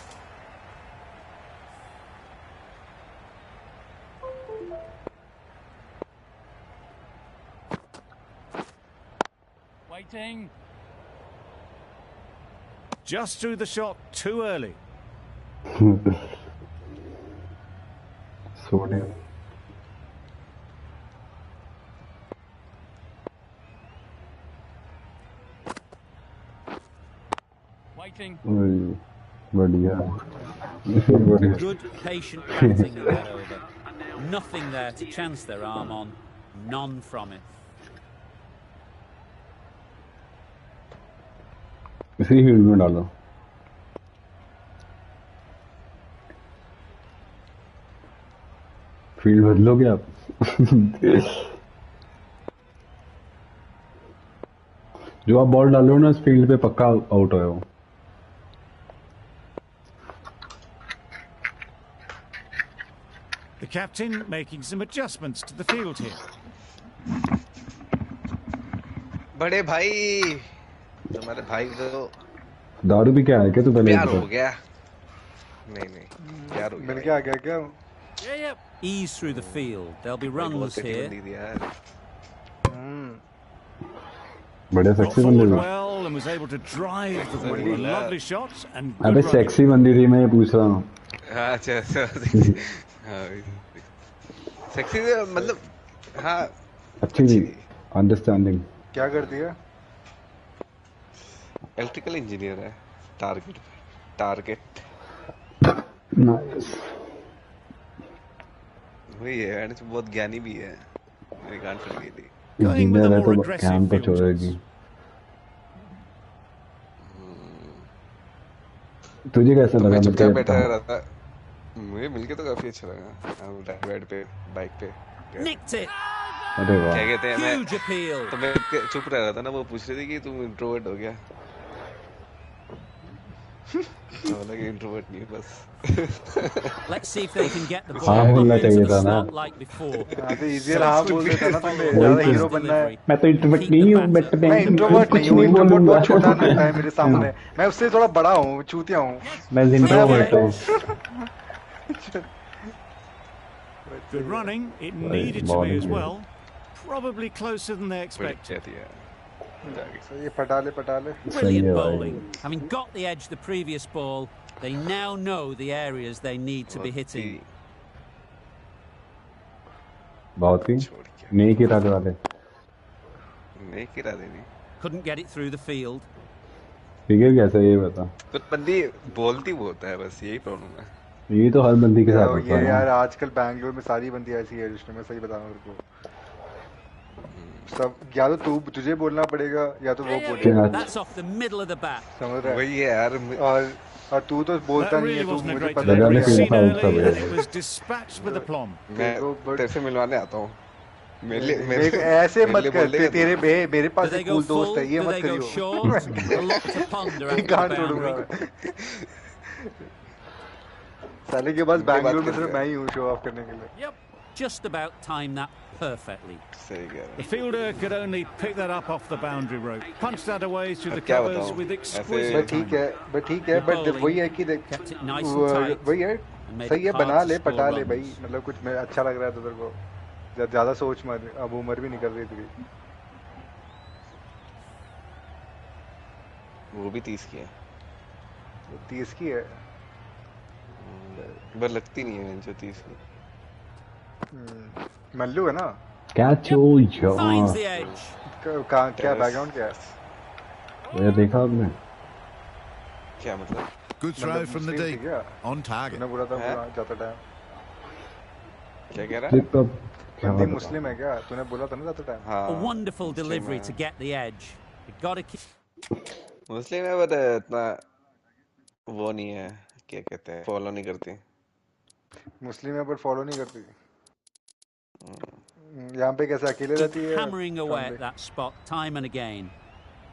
Waiting. Just threw the shot too early. Sodhi. Waiting. बढ़िया. Good, patient batting in that over. Nothing there to chance their arm on. None from it. इसी field में डालो. Field बदलोगे आप? जो आप ball डालो ना, इस फील्ड पे पक्का आउट हो. The captain making some adjustments to the field here. बड़े भाई, तुम्हारे भाई को दारू भी क्या है क्या तू पहले? प्यार हो गया. नहीं प्यार हो गया. मिल के आ गया क्या? Yeah, yeah. Ease through the field. There'll be runs here. बड़े सेक्सी बंदे थे. Well, and was able to drive the ball. A lovely shot and good अबे running. सेक्सी बंदी थी, मैं ये पूछ रहा हूँ. अच्छा. सेक्सी मतलब हाँ. अच्छी थी. अंडरस्टैंडिंग. क्या कर दिया? इलेक्ट्रिकल इंजीनियर है. टारगेट. नाइस. वही है, एंड बहुत ज्ञानी भी है. मेरी गांड फट गई थी. इंजीनियर है तो काम तो छोड़ेगी. तुझे कैसा लगा? मैं चुपचाप बैठा रहा था. मुझे मिलके तो काफी अच्छा लगा. बेड पे, बाइक पे. Nicked it. अरे वाह. क्या कहते हैं, मैं Huge appeal. तो मैं चुप रह रहा था ना. वो पूछ रही थी कि तुम इंट्रोवर्ट हो गया. तो बोला कि इंट्रोवर्ट नहीं बस. Let's see if they can get the हाँ ball बोलना into चाहिए the था ना. slot like before. हाँ तो इजीली हाँ बोल देता ना. तुम ज़्यादा हीरो बनना है. मैं तो इंट्रोवर्ट नहीं हूँ, बट मैं इंट्रोवर्ट नहीं हूँ. इंट्रोवर्ट बहुत छोटा लगता है मेरे सामने. मैं उससे थोड़ा बड़ा हूँ, चूतिया हूँ. मैं इंट्रोवर्ट हूँ. Good running. It needed to be as well. Probably closer than they expected. ये पटा ले. Brilliant bowling. Having got the edge the previous ball, they now know the areas they need to be hitting. बहुत ही नहीं की इरादे वाले. नहीं की इरादे नहीं. Couldn't get it through the field. Figure कैसा है ये बता. तो बंदी बोलती बहुत है, बस यही प्रॉब्लम है. ये तो हर बंदी के साथ होता है. ये यार आजकल बैंगलोर में सारी बंदी ऐसी है जिसने, मैं सही बताऊं तेरे को. सब या तो तुझे बोलना पड़ेगा या तो वो बोलेगा. That's off the middle of the bat. समझ रहा है? वही है यार. और तू तो बोलता नहीं है. तू मुझे पता लगा नहीं नहीं है. था उसका भी. It was dispatched with aplomb. मैं तेरे से मिलवाने आता हूँ. मेरे ऐसे मत कर. तेरे मेरे पास Do they एक go कूल दोस्त है, full? ये Do मत they go करियो. short? A lot to ponder after गांड the छोड़ूंगा. boundary. साले के पास बैंगलोर में सिर्फ मैं ही हूँ शो ऑफ करने के लिए. Yep, just about timed that perfectly. सही कह रहा The fielder could only pick that up off the boundary rope. Punched that away through the क्या covers बताऊं? with बट exquisite ठीक timing. है, बट वही है कि देख, Kept it nice and tight. वही है. and made सही it है, hard बना to ले, score पटा ले runs. भाई. मतलब कुछ में अच्छा लग रहा है तो तेरे को. ज्यादा सोच मत. अब उम्र भी निकल रही थी. वो भी 30 की है. 30 की है. पर लगती नहीं है जो 30 की. मल्लू है ना. क्या चो Finds the edge. क्या बैकग्राउंड क्या है? ये देखा आपने? क्या मतलब? Good throw from the deep. On target. मैं बुरा था, बुरा जाता टाइम. क्या कह रहा है? फ्लिप बंदी मुस्लिम है क्या? तूने बोला था ना ज़्यादा time. A wonderful delivery to get the edge. You got to keep. मुस्लिम है बट इतना वो नहीं है, क्या कहते हैं, फॉलो नहीं करती। मुस्लिम है पर फॉलो नहीं करती। यहाँ पे कैसे अकेले रहती है? Hammering away at that spot time and again.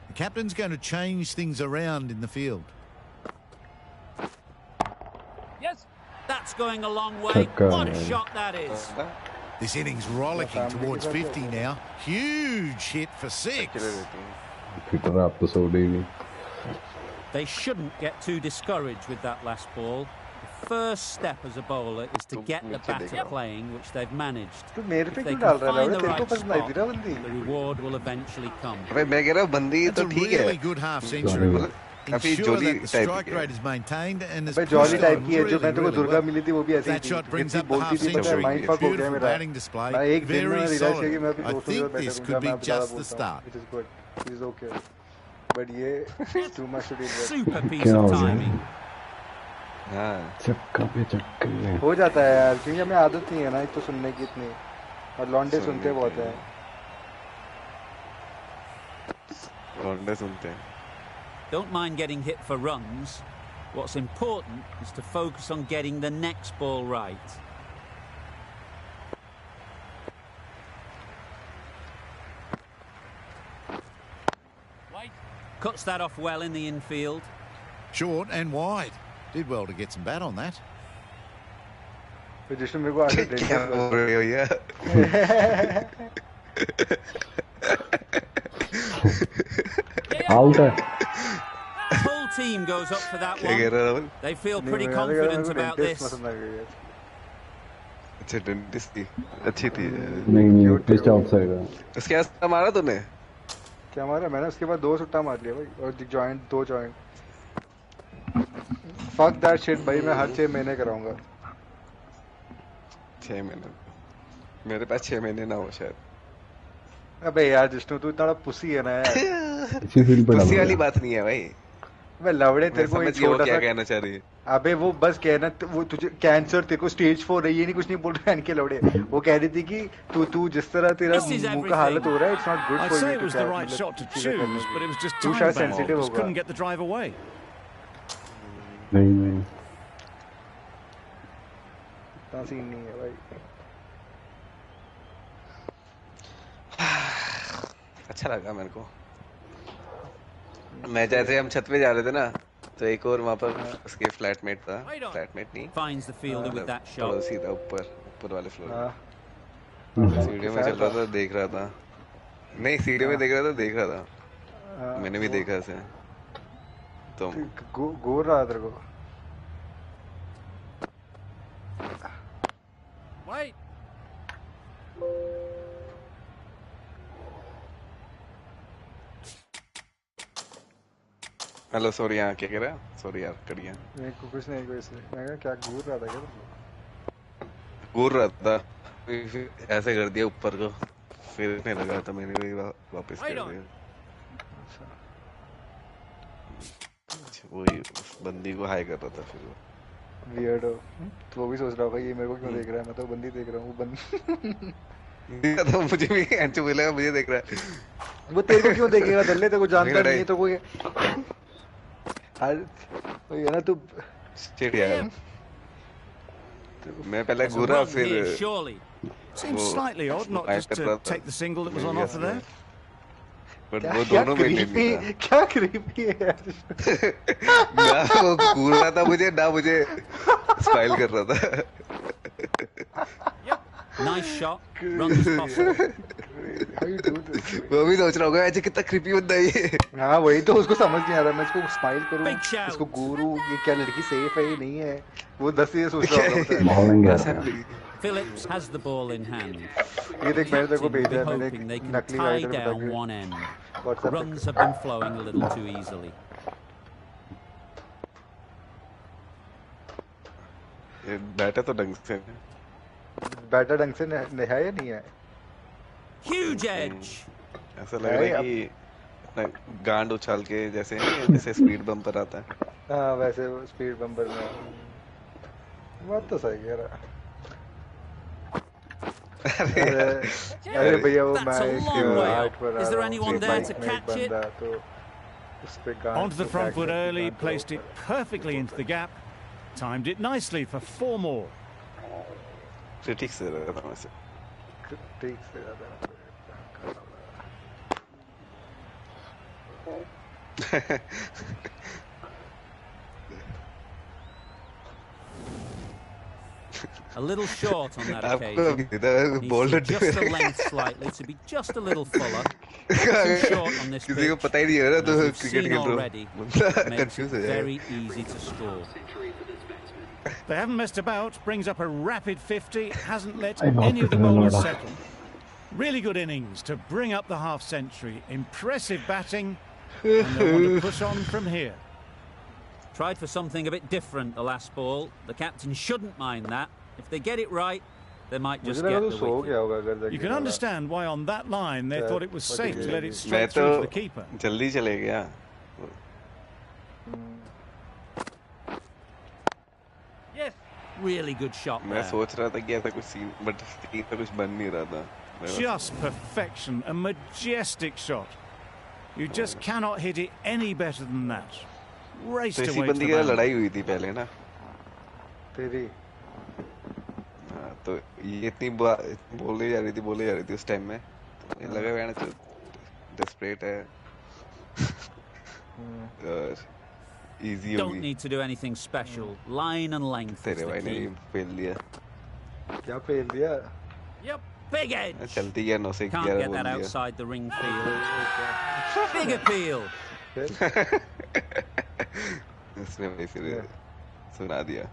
The captain's going to change things around in the field. Yes. That's going a long way. What a shot that is. This innings rollicking towards 50 now. Huge hit for 6. They shouldn't get too discouraged with that last ball. The first step as a bowler is to get the batter playing, which they've managed. If they can find the right spot, the reward will eventually come. मैं कह रहा हूँ बंदी तो ठीक है। Really good half century. काफी Ensure jolly that the type strike की है। rate is maintained and भाई has jolly pushed type on की है जो really, मैं तेरे को really दुर्गा well. मिली थी वो भी ऐसी That थी। shot brings जितनी up the बोलती half थी पता है century. माइंड फक हो गया Beautiful मेरा। batting display. मैं एक दिन में Very रियलाइज किया कि solid. मैं अपने I दोस्तों के think साथ बैठा this हूँ could be मैं ज़्यादा just the बोलता हूँ start. which is good which is okay but ये too much to deal with। Super piece of timing. हाँ। चक्का पे चक्के। हो जाता है यार क्योंकि हमें आदत नहीं है ना एक तो सुनने की इतनी और लॉन्डे सुनते बहुत हैं। लॉन्डे सुनते हैं। Don't mind getting hit for runs. What's important is to focus on getting the next ball right. Wait. Cuts that off well in the infield. Short and wide. Did well to get some bat on that. तो जिसमें मेरे को आगे क्या बोल रहे हो यार? आउट है। Full team goes up for that क्या कह रहा one. They feel pretty confident about this. अच्छा डेंटिस्ट थी, अच्छी थी। नहीं पिच आउटसाइड है। उसके आस मारा तूने? क्या मारा मैंने? उसके बाद 2 सुट्टा मार लिया भाई और joint 2 joint. Fuck that shit भाई मैं हर 6 महीने कराऊंगा। 6 महीने मेरे पास 6 महीने ना हो शायद। अबे यार जिष्णु तू इतना पुसी है ना यार। इसी फील्ड पे पुसी वाली बात नहीं है भाई। मैं लवड़े तेरे को एक छोटा क्या सा कहना चाह रही है। अबे वो बस कहना वो तुझे कैंसर तेरे को स्टेज 4 है ये नहीं कुछ नहीं बोल रहा इनके लवड़े। वो कह रही थी कि तू जिस तरह तेरा मुंह का हालत हो रहा है it's not good I'd for say you it was the right shot to choose, but it was just तू time शायद bound. सेंसिटिव Just होगा। couldn't get the drive away. नहीं इतना सीन नहीं है भाई। अच्छा लगा मेरे को। मैं जैसे हम छत पे जा रहे थे ना तो एक और वहाँ पर उसके फ्लैटमेट था। फ्लैटमेट नहीं Finds the fielder with that shot. पड़ोसी था ऊपर वाले फ्लोर हाँ में। सीढ़ियों में चल रहा था देख रहा था। नहीं सीढ़ियों में देख रहा था। मैंने भी देखा इसे। तो घूर रहा तेरे को। Wait. हेलो सॉरी यहाँ क्या कह रहा है? सॉरी यार करिए। नहीं कुछ नहीं कोई से मैं कहा क्या घूर रहा था क्या? घूर रहा था ऐसे कर दिया ऊपर को फिर नहीं लगा था मैंने भी वापस कर दिया। वही उस बंदी को हाई कर रहा था फिर वो वियर्डो। तो वो भी सोच रहा होगा ये मेरे को क्यों देख रहा है मैं तो बंदी देख रहा हूँ वो बंदी तो मुझे भी एंचो बोलेगा मुझे देख रहा है। वो तेरे को क्यों देखेगा दल्ले तेरे को जानता नहीं है तो कोई वही है ना तू चिढ़ यार। मैं पहले घूरा फिर Seems slightly odd not just to take the single that was on offer there. But वो दोनों में नहीं था। क्या क्रीपी है यार। ना वो घूर रहा था मुझे ना मुझे स्माइल कर रहा था। Nice shot. Runs possible. वो भी सोच रहा होगा ऐसे कितना क्रीपी बंदा है ये। हाँ वही तो उसको समझ नहीं आ रहा मैं इसको स्माइल करूँ इसको घूरूँ ये क्या लड़की सेफ है ये नहीं है वो 10 ये सोच रहा होगा। Phillips has the ball in hand. ये देख मैंने तेरे को भेजा है मैंने They can नकली tie rider down one end. Runs have been flowing a little too easily. ये बैठा तो ढंग से बैटर ढंग से है या नहीं है? Huge edge. ऐसा लग रहा है कि इतना गांड उछाल के जैसे स्पीड बम्पर आता है। हाँ वैसे स्पीड बम्पर में बात तो सही कह रहा। अरे भैया वो That's a मैं long way हाइट up. पर आ Is there रहा हूँ anyone there to बाइक में एक catch it? बंदा तो उस पे गांड Onto the front foot early, placed it perfectly into the gap. Timed it nicely for 4 more. ठीक से रहा था वैसे ठीक से ज्यादा A little short on that आपको occasion. Ball Needs to adjust the length slightly to be just a little fuller. Too short on this किसी को pitch. पता ही नहीं हो रहा तो As we've क्रिकेट seen खेल रहा already, हूँ बंदा it makes कंफ्यूज it हो जाएगा very easy to score. They haven't messed about, brings up a rapid 50, hasn't let I any of the hope it bowlers will. settle. Really good innings to bring up the half century. Impressive batting, and they'll want to push on from here. Tried for something a bit different the last ball. The captain shouldn't mind that. If they get it right, they might just मुझे लगा get तो the so wicket. गया होगा अगर You जगह can वाला। understand why on that line they thought it was safe to let it मैं straight तो through to the keeper. जल्दी चले गया Yes. Really good shot मैं there. सोच रहा था कि ऐसा कुछ सीन बट सीन तो कुछ बन नहीं रहा था Just perfection, a majestic shot. You just cannot hit it any better than that. तो Raced इसी away to बंदी the के साथ boundary. लड़ाई हुई थी पहले ना तेरी हाँ, तो ये इतनी बोले जा रही थी उस टाइम में तो ये लगा मैंने तो डेस्परेट है और इजी Don't होगी need to do anything special. Line and length is तेरे the भाई ने key. फेल दिया क्या फेल दिया Yep, big edge. चलती गया 9 से Can't 11 get बोल that दिया outside the ring field. Big appeal. इसने भाई फिर सुना दिया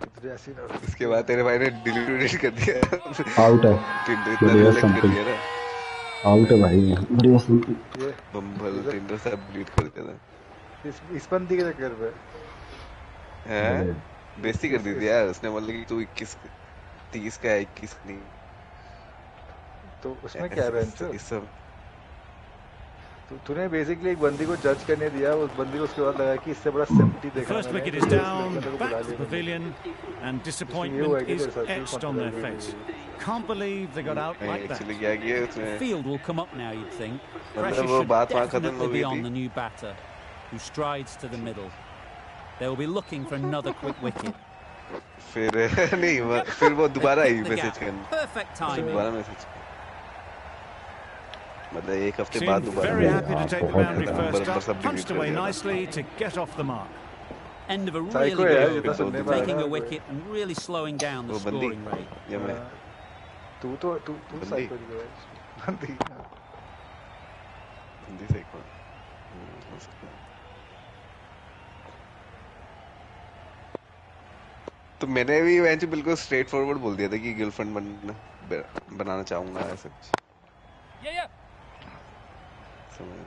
तुझे ऐसी ना इसके बाद तेरे भाई ने डिलीट कर दिया आउट है टिंडर इतना बढ़िया डिलीट कर something. दिया ना आउट है भाई बढ़िया something. ये बम्बल टिंडर सब डिलीट कर दिया था इस बंदी के चक्कर पे हैं बेइज्जती कर दी थी यार उसने बोला कि तू 21 30 का है 21 नहीं तो उसमें क्या है बेंचो इस सब तूने बेसिकली एक बंदी को जज करने दिया उस बंदी को उसके बाद लगा कि इससे बड़ा 70 The देखा first मैंने, wicket तो is इसलिए down, तेरे को back बुला to the लिया। pavilion, and हुआ disappointment कि is तेरे साथ etched on their face. Can't believe they got out like that. Actually क्या किया The उसने field will come up now, you'd think. मतलब Pressure वो should बात वहाँ खत्म definitely हो be गई on थी the new batter, who strides to the middle. They will be looking for another quick wicket. फिर नहीं फिर वो दोबारा आई Pick the मैसेज gap. करने Perfect timing. दोबारा मैसेज मतलब एक हफ्ते बाद Seemed दोबारा very happy to take the boundary number first number up, सब punched डिलीट कर away दिया था nicely to get off the mark. End of a Psycho really है, good ये तो over, सुनने में आ taking रहा a है wicket and really slowing down the वो बंदी scoring rate. या मैं तू बंदी। साइको की है बंदी हिंदी से एक बार हो सकता है तो मैंने भी वैसे बिल्कुल स्ट्रेट फॉरवर्ड बोल दिया था कि गर्लफ्रेंड बनाना चाहूंगा ऐसा कुछ Yeah, yeah. समझ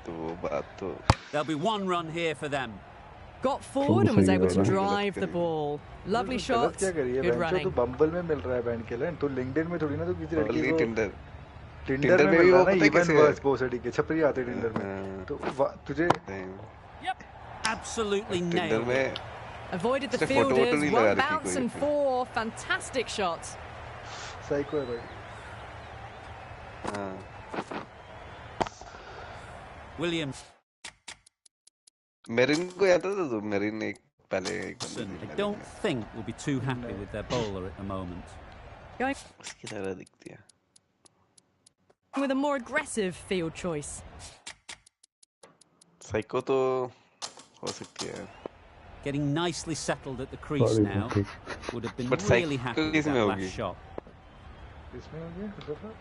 तो वो बात तो There'll be one run here for them. Got forward and was सही able to है, drive the ball. Lovely गलत shot, क्या करी है good बेंचो running. तू बम्बल में मिल रहा है बैंड के लिए तू लिंक्डइन में थोड़ी ना तू किसी लड़की ओनली को टिंडर टिंडर में में मिल भी रहा वो है ना पता है इवन कैसे वर्स बोसडी के छपरी आते टिंडर में हाँ। तो तुझे Yep. Absolutely Tinder nailed it. में Avoided the उसने फोटो वोटो fielders, नहीं लगा one रखी bounce कोई and अपनी। 4. Fantastic shot. साइको है भाई हाँ Williams. मेरिन को याद था तो मेरिन एक पहले एक बंदी थी I मेरिन don't में। think will be too happy with their bowler at the moment. Going उसकी तरह दिखती है with a more aggressive field choice. Psycho तो हो सकती है Getting nicely settled at the crease Sorry, now. okay. Would have been But really Psycho happy with किसमें that होगी? last shot. इसमें हो गया कुछ फर्क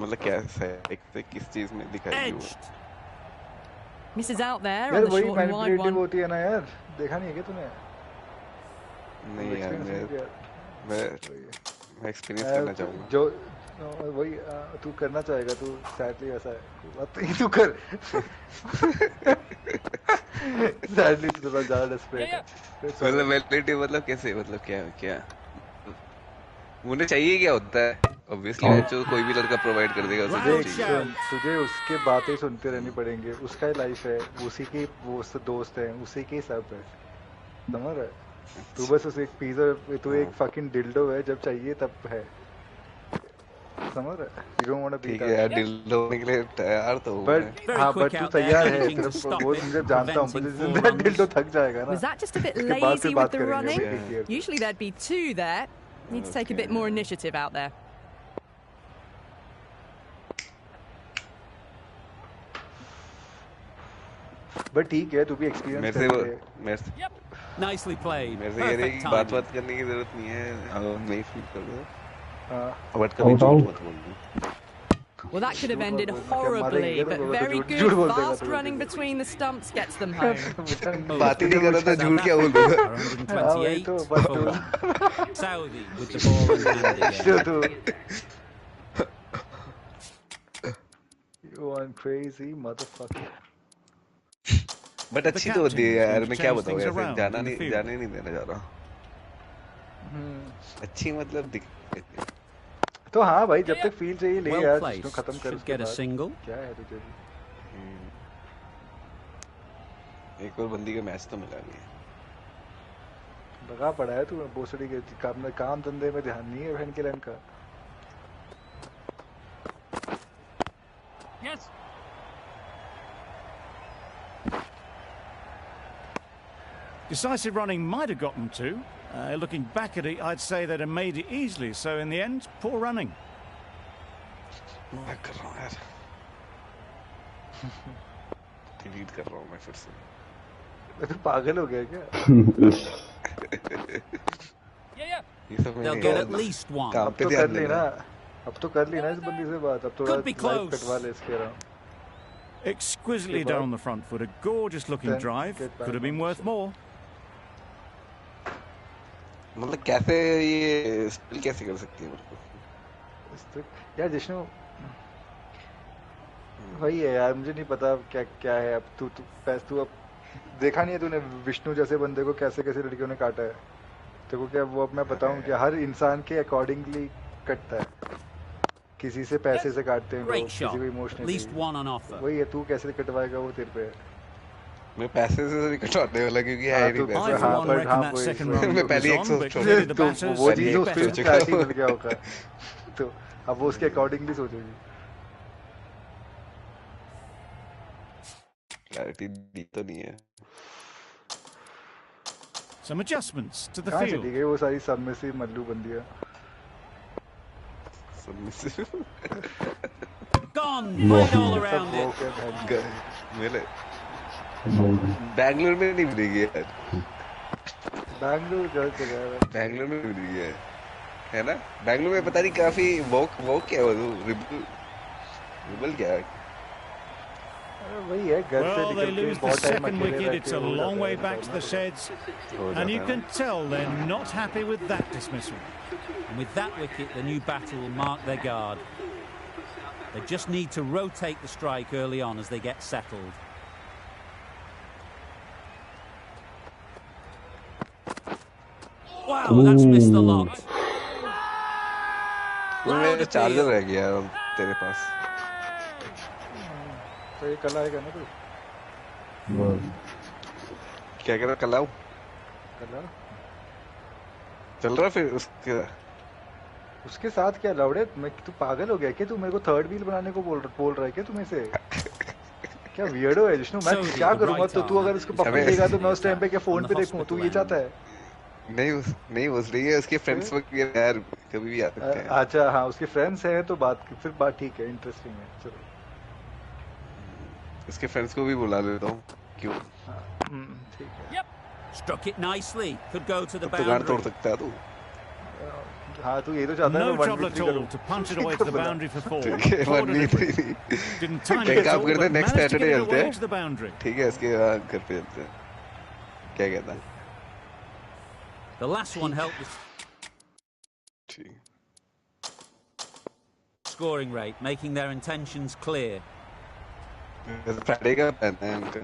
मतलब क्या है एक से किस चीज में दिखाई वो Edged. Misses out there यार on the वही short and wide manipulative one. होती है ना यार देखा नहीं है क्या तूने नहीं यार Experience नहीं किया? मैं एक्सपीरियंस करना चाहूंगा जो वही तू करना चाहेगा तू सैडली ऐसा है कोई बात नहीं तू कर सैडली तू थोड़ा ज्यादा डेस्परेट है मतलब मैनिपुलेटिव मतलब कैसे मतलब क्या क्या उन्हें चाहिए क्या होता है ऑब्वियसली जो कोई भी लड़का प्रोवाइड कर देगा उसे जो देख चाहिए सुन तुझे उसके बातें सुनते रहनी पड़ेंगे उसका लाइफ है उसी के वो दोस्त हैं उसी के सब है समझ रहा है तू बस उसे एक पिज्जा, तू एक fucking dildo है, जब चाहिए तब है, समझ रहा है? You don't want to be ठीक है that. यार, dildo होने के लिए तैयार तो हूँ मैं। But Very हाँ, quick but तू out there, तैयार है, managing to सिर्फ stop वो it, मुझे जानता हूँ, preventing but four जिंदा runs. dildo थक जाएगा ना। Was that just a bit इसके बाद फिर lazy with बात the करेंगे running? अपनी gear पे। Usually there'd be two there. Need to take a bit more initiative out there. But ठीक है, तू भी experience मेरे से कर वो ले। मेरे से Nicely played. मेरे से ये नहीं Perfect कि बात timing. करने की जरूरत नहीं है, अगर नहीं फील कर रहे हाँ, हो बट कभी Out, झूठ out. मत बोलना। Well, that could have झूठ मत ended बोलना, क्या horribly, मारेंगे but तो very झूठ good, बोल देगा fast तू। running between the stumps gets them home. बात ही नहीं कर रहा था, झूठ क्या बोल Are दूंगा? 128 तो, for but one. Saudi with the ball in hand again. तू You are crazy motherfucker. But The अच्छी तो होती है captain is यार, going to मैं क्या change बताऊँ things ऐसे around जाना in the नहीं field. जाने नहीं देने जा रहा। अच्छी मतलब दिख तो हाँ भाई, जब तक फील चाहिए ले Well यार, placed. जिसको खत्म कर Should उसके get a बाद। single. क्या है तुझे भी? एक और बंदी का मैच तो मिला नहीं है। लगा पड़ा है तू भोसड़ी के काम धंधे में ध्यान नहीं है बहन के रंग का। Yes. Decisive running might have gotten two. Looking back at it, I'd say they'd have made it easily. So in the end, poor running. मैं कर रहा हूँ यार, डिलीट कर रहा हूँ मैं फिर से। तू पागल हो गया क्या? Yeah. ये सब They'll मैंने get यार at least one. काम अब पे तो ध्यान कर देना लेना, है। अब तो कर लेना इस बंदी से बात, अब थोड़ा Could be लाइफ close. कटवा ले इसके रहा। Exquisitely done on the front foot. A gorgeous looking Then drive. get back Could have been on worth more. मतलब कैसे ये स्पिल कैसे कर सकती है मेरे को? यार जिष्णु, वही है यार, मुझे नहीं पता क्या क्या है। अब तू अब देखा नहीं है तूने विष्णु जैसे बंदे को कैसे कैसे लड़कियों ने काटा है? तेरे को क्या वो अब मैं बताऊं कि हर इंसान के अकॉर्डिंगली कटता है। किसी से पैसे से काटते हैं लोग, Great किसी shot. को At emotionally. least one on offer. वही है, तू कैसे कटवाएगा वो तेरे पे है। मैं पैसे से नहीं कटवाने वाला क्योंकि है हाँ, ही नहीं तो I, पैसे। for हाँ, one, but reckon हाँ, that वही- second वही- run मैं was पहले on, but clearly the तो batters वो did चीज their उसको best. क्लैरिटी मिल गया होगा, तो अब वो उसके अकॉर्डिंगली सोचेगी। क्लैरिटी दी तो नहीं है। Some adjustments to the कहाँ field. चली गई वो सारी सबमिसिव मल्लू बंदियाँ? Gone. Played all around वो it. क्या बहन? मेरे बैंगलोर में नहीं मिलेगी यार, बैंगलोर गलत जगह है। बैंगलोर में मिलेगी है ना? बैंगलोर में पता नहीं काफी वॉक क्या है वो, रिबल क्या है? अरे वही है, घर से Well, they निकल के lose the बहुत टाइम second अकेले wicket. रह It's के a हो long जाता way है back to the sheds. And you can tell they're not happy with that dismissal. And with that wicket, the new batter will mark their guard. They just need to rotate the strike early on as they get settled. Wow, that's missed a lot. मेरा charger रह गया तेरे पास। तो ये कल आएगा ना तू? क्या कह रहा कल आऊं? कल आ? चल रहा फिर उसके साथ क्या लौड़े? मैं तू पागल हो गया क्या? तू मेरे को थर्ड व्हील बनाने को बोल रहा है क्या तुम्हें से? क्या वियर्डो है जिष्णु, मैं क्या करूंगा? तो तू अगर उसको पकड़ लेगा तो मैं उस टाइम पे क्या फोन पे देखूं? तू ये चाहता है? नहीं उस रही है, उसके फ्रेंड्स वगैरह यार कभी भी आ सकते हैं। अच्छा हाँ, उसके फ्रेंड्स हैं तो फिर बात ठीक है, इंटरेस्टिंग है। चलो उसके फ्रेंड्स को भी बुला लेता हूँ, क्यों? ठीक है। Struck it nicely. Could go to the तो गाड़ तोड़ boundary. सकता है तू। हाँ, तू ये तो चाहता है No मैं trouble 1v3 at all करूं। to punch it away to the boundary for four. ठीक है, Four 1v3 delivery. नहीं। Didn't time एक it at काम all, करते हैं, but next managed to Saturday get it चलते away हैं। to the boundary. ठीक है, इसके बाद घर पे चलते हैं। क्या कहता है? The last one helped the ठीक। scoring rate, making their intentions clear. Friday का प्लान है उनका।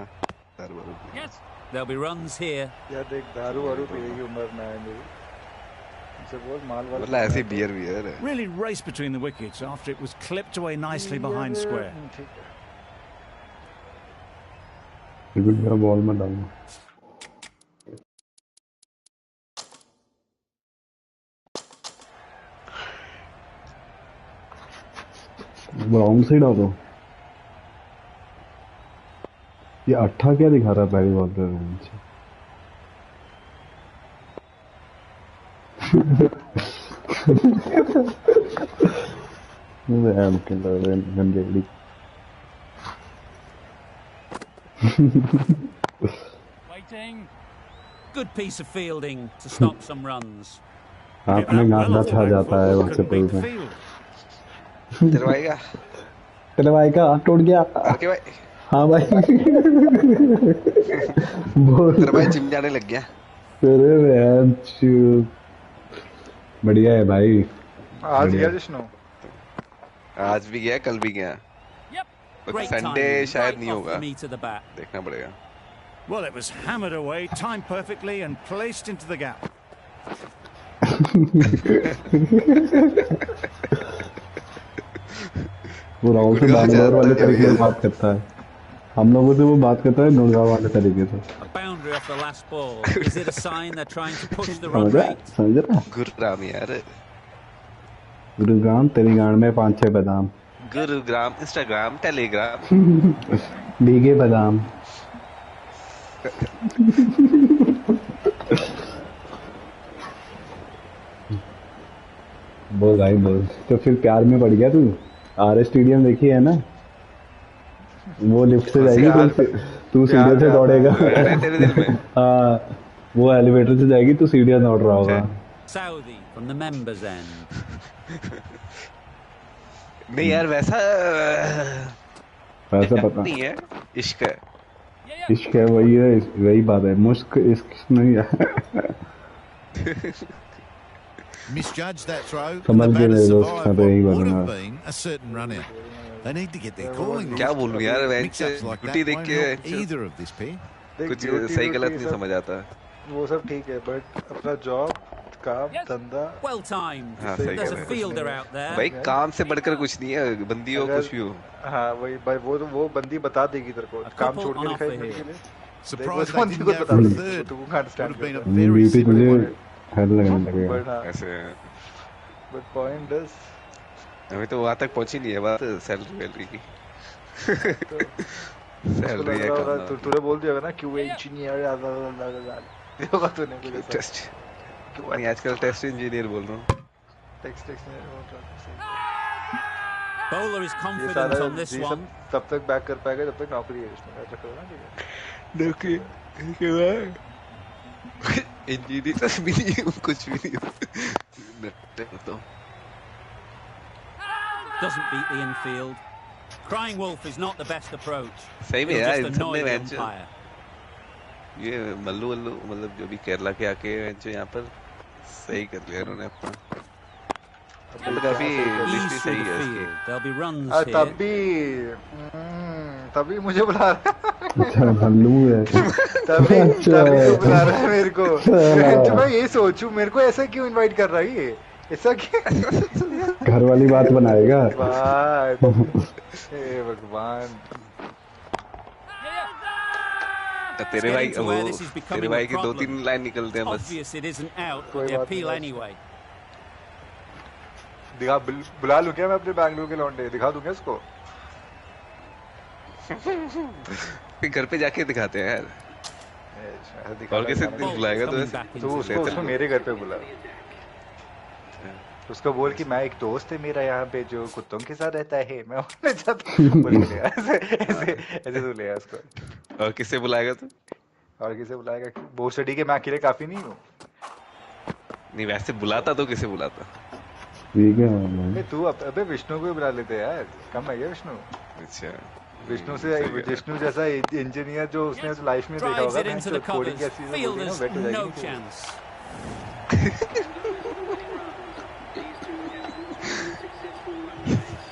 दारू वारू पीने। Yes. There'll be runs here. यार देख, दारू वारू पीने की उम्र ना है मेरी। मुझसे बोल माल वाला। मतलब ऐसी बियर है। Really raced between the wickets after it was clipped away nicely behind square. ठीक है। बिल्कुल मेरा बॉल में डालना। रॉन्ग साइड हो तो ये 8 क्या दिखा रहा है पहली बॉल पे मुझे I'm killer. Waiting. Good piece of fielding to stop some runs. हाथ में गांधा छा जाता है वैसे Couldn't beat the में field. करवाएगा तेरे भाई का हाथ टूट गया ओके भाई हाँ भाई बोल तेरा भाई जिम जाने लग गया तेरे बहन चूत बढ़िया है भाई आज गया जिष्णु आज भी गया कल भी गया Great संडे timing, शायद right नहीं off होगा the meat of the bat. देखना पड़ेगा Well, it was hammered away, timed perfectly, and placed into the gap. वो राहुल से बैंगलोर वाले तरीके से बात करता है हम लोगों से वो बात करता है गुड़गांव वाले तरीके से A boundary off the last ball. Is it a sign they're trying to push the run rate? समझ रहा गुरुग्राम यार गुरुग्राम तेरी गांड में 5-6 बादाम गुरुग्राम इंस्टाग्राम टेलीग्राम भीगे बादाम बोल भाई बोल तो फिर प्यार में पड़ गया तू आर स्टेडियम देखी है ना वो लिफ्ट से जाएगी तू सीढ़ियों से दौड़ेगा तेरे दिल में हाँ वो एलिवेटर से जाएगी तू सीढ़ियां दौड़ रहा होगा Saudi from the members end. नहीं यार वैसा पता नहीं है इश्क है इश्क है वही बात है मुश्क इश्क नहीं है Misjudged that throw. समझ The गए batter मेरे दोस्त survived हाँ तो यही what would बनना have been a certain run out. They need to get their calling क्या बोलूं यार mix-ups like छुट्टी that देख won't के help either of this pair. कुछ सही गलत नहीं समझ आता वो सब ठीक है बट अपना जॉब काम धंधा Well timed. हाँ, सही There's कह a रहे fielder out there. भाई काम से बढ़कर कुछ नहीं है बंदी हो कुछ भी हो हाँ वही भाई वो बंदी बता देगी तेरे को काम छोड़ के लिखा है के लिए Surprised they बंदी didn't को go बता for a देगी third. तो वो Would understand have been a करता very बीपी simple मुझे one. हेड लगने लगेगा बट हाँ ऐसे बट पॉइंट इज अभी तो वहाँ तक पहुँची नहीं है बात सैलरी वैलरी की सैलरी है काम तूने बोल दिया होगा ना क्यों इंजीनियर होगा तूने कुछ ऐसा टेस्ट नहीं आजकल टेस्ट इंजीनियर बोल रहा हूँ टेक्स्ट Bowler is ये confident सारा on this ये one. सब तब तक बैक कर पाएगा जब तक नौकरी है इसमें याद रखो ना ठीक है इंजीनियर भी नहीं हूँ कुछ भी नहीं हूँ तो Doesn't beat the infield. Crying wolf is not the best approach. सही में He'll यार just इन सब annoy में the मैच umpire. ये मल्लू वल्लू मतलब जो भी केरला के आके जो यहाँ पर सही कर लिया उन्होंने अपना मतलब काफी Ease दृष्टि through सही the है field. इसकी There'll be runs here. तभी मुझे बुला रहा है अच्छा भल्लू है तभी अच्छा तो बुला रहा है मेरे को तो मैं ये सोचूं मेरे को ऐसा क्यों इनवाइट कर रहा है ये ऐसा क्यों घर वाली बात बनाएगा हे भगवान तेरे भाई Getting to where this is तेरे becoming भाई a की 2-3 problem. लाइन निकलते हैं बस Obvious it isn't out, कोई but they बात appeal नहीं। anyway. दिखा बुला लूं क्या मैं अपने बैंगलोर के लौंडे दिखा दूं क्या इसको फिर घर पे जाके दिखाते हैं यार और कैसे Ball बुलाएगा तो coming ऐसे back तो into उसको the उसको मेरे घर पे बुला उसको बोल कि मैं एक दोस्त है मेरा यहाँ पे जो कुत्तों के साथ रहता है मैं बोलने चाहता हूँ बोल के ऐसे ऐसे ऐसे तू ले उसको और किससे बुलाएगा तू और किसे बुलाएगा वो स्टडी के मैं अकेले काफी नहीं हूँ नहीं वैसे बुलाता तो किसे बुलाता ठीक है अबे तू अबे विष्णु को भी बुला लेते यार कम है क्या विष्णु अच्छा विष्णु जैसा इंजीनियर जो उसने लाइफ में देखा drives होगा it into the coding covers. कैसी Fielders, वेट हो no जाएगी chance.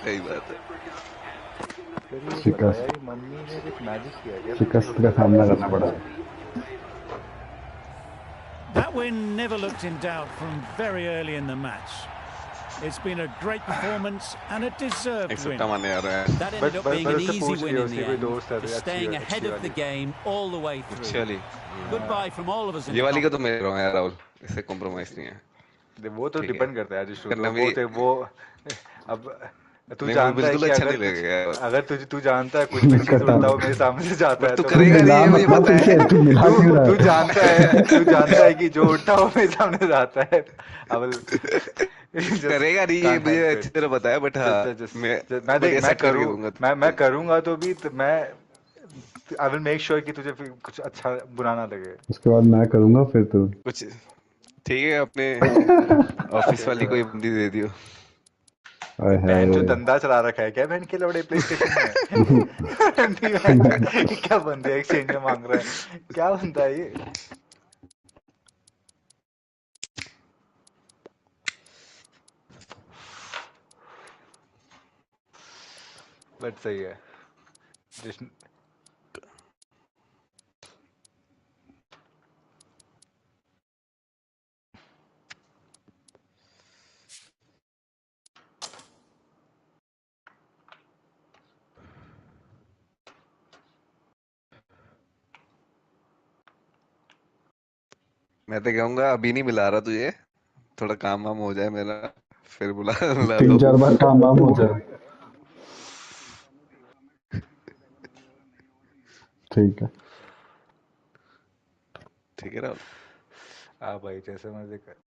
सही बात है शिकस्त मम्मी ने कुछ मैजिक किया क्या शिकस्त का सामना करना पड़ा That win never looked in doubt from very early in the match. It's been a great performance and a deserved एक win. सट्टा मारने आ रहा है That ended up being an उससे easy पूछ win लिया in the उसके कोई end, दोस्त है just staying ahead of the game all the way through. चली Goodbye from all of us in ये the वाली का तो मैं रहा हूँ यार राहुल इससे कॉम्प्रोमाइज नहीं है वो तो ठीक है। डिपेंड करता है जिस करना वो भी- थे वो अब तू नहीं, मुझे जानता है बिल्कुल कि अच्छा अगर नहीं लगेगा। अगर तू जानता है कुछ भी चीज उड़ता हुआ मेरे सामने से जाता है बट तू तो तू करेगा नहीं, मिला ये मुझे मत ना पता तुझसे, है। तू मिला तू क्यों रहा तू है? जानता है कि जो उड़ता हुआ मेरे सामने जाता है आई विल जस्ट करेगा नहीं, ये कांट मुझे हेल्प अच्छी इट। तरह पता है, बट हाँ मैं बट देख ये मैं सेट करके करूँ दूंगा मैं तुझको। करूंगा तो भी तो मैं आई विल मेक श्योर कि तुझे फिर कुछ अच्छा बुरा ना लगे। उसके बाद मैं करूंगा फिर तू। कुछ ठीक है, अपने ऑफिस वाली कोई बंदी दे दियो। आय बहन जो हाय। धंधा चला रखा है क्या बहन के लौड़े प्ले स्टेशन में नहीं बहन ये क्या बंदे एक्सचेंज में मांग रहा है क्या बंदा है ये। बट सही है जिस मैं तो कहूंगा अभी नहीं मिला रहा तुझे, थोड़ा काम वाम हो जाए मेरा, फिर बुला बुला तीन लो। चार बार काम वाम हो जाए। ठीक है। ठीक है राहुल। हाँ भाई जैसे मर्जी कर।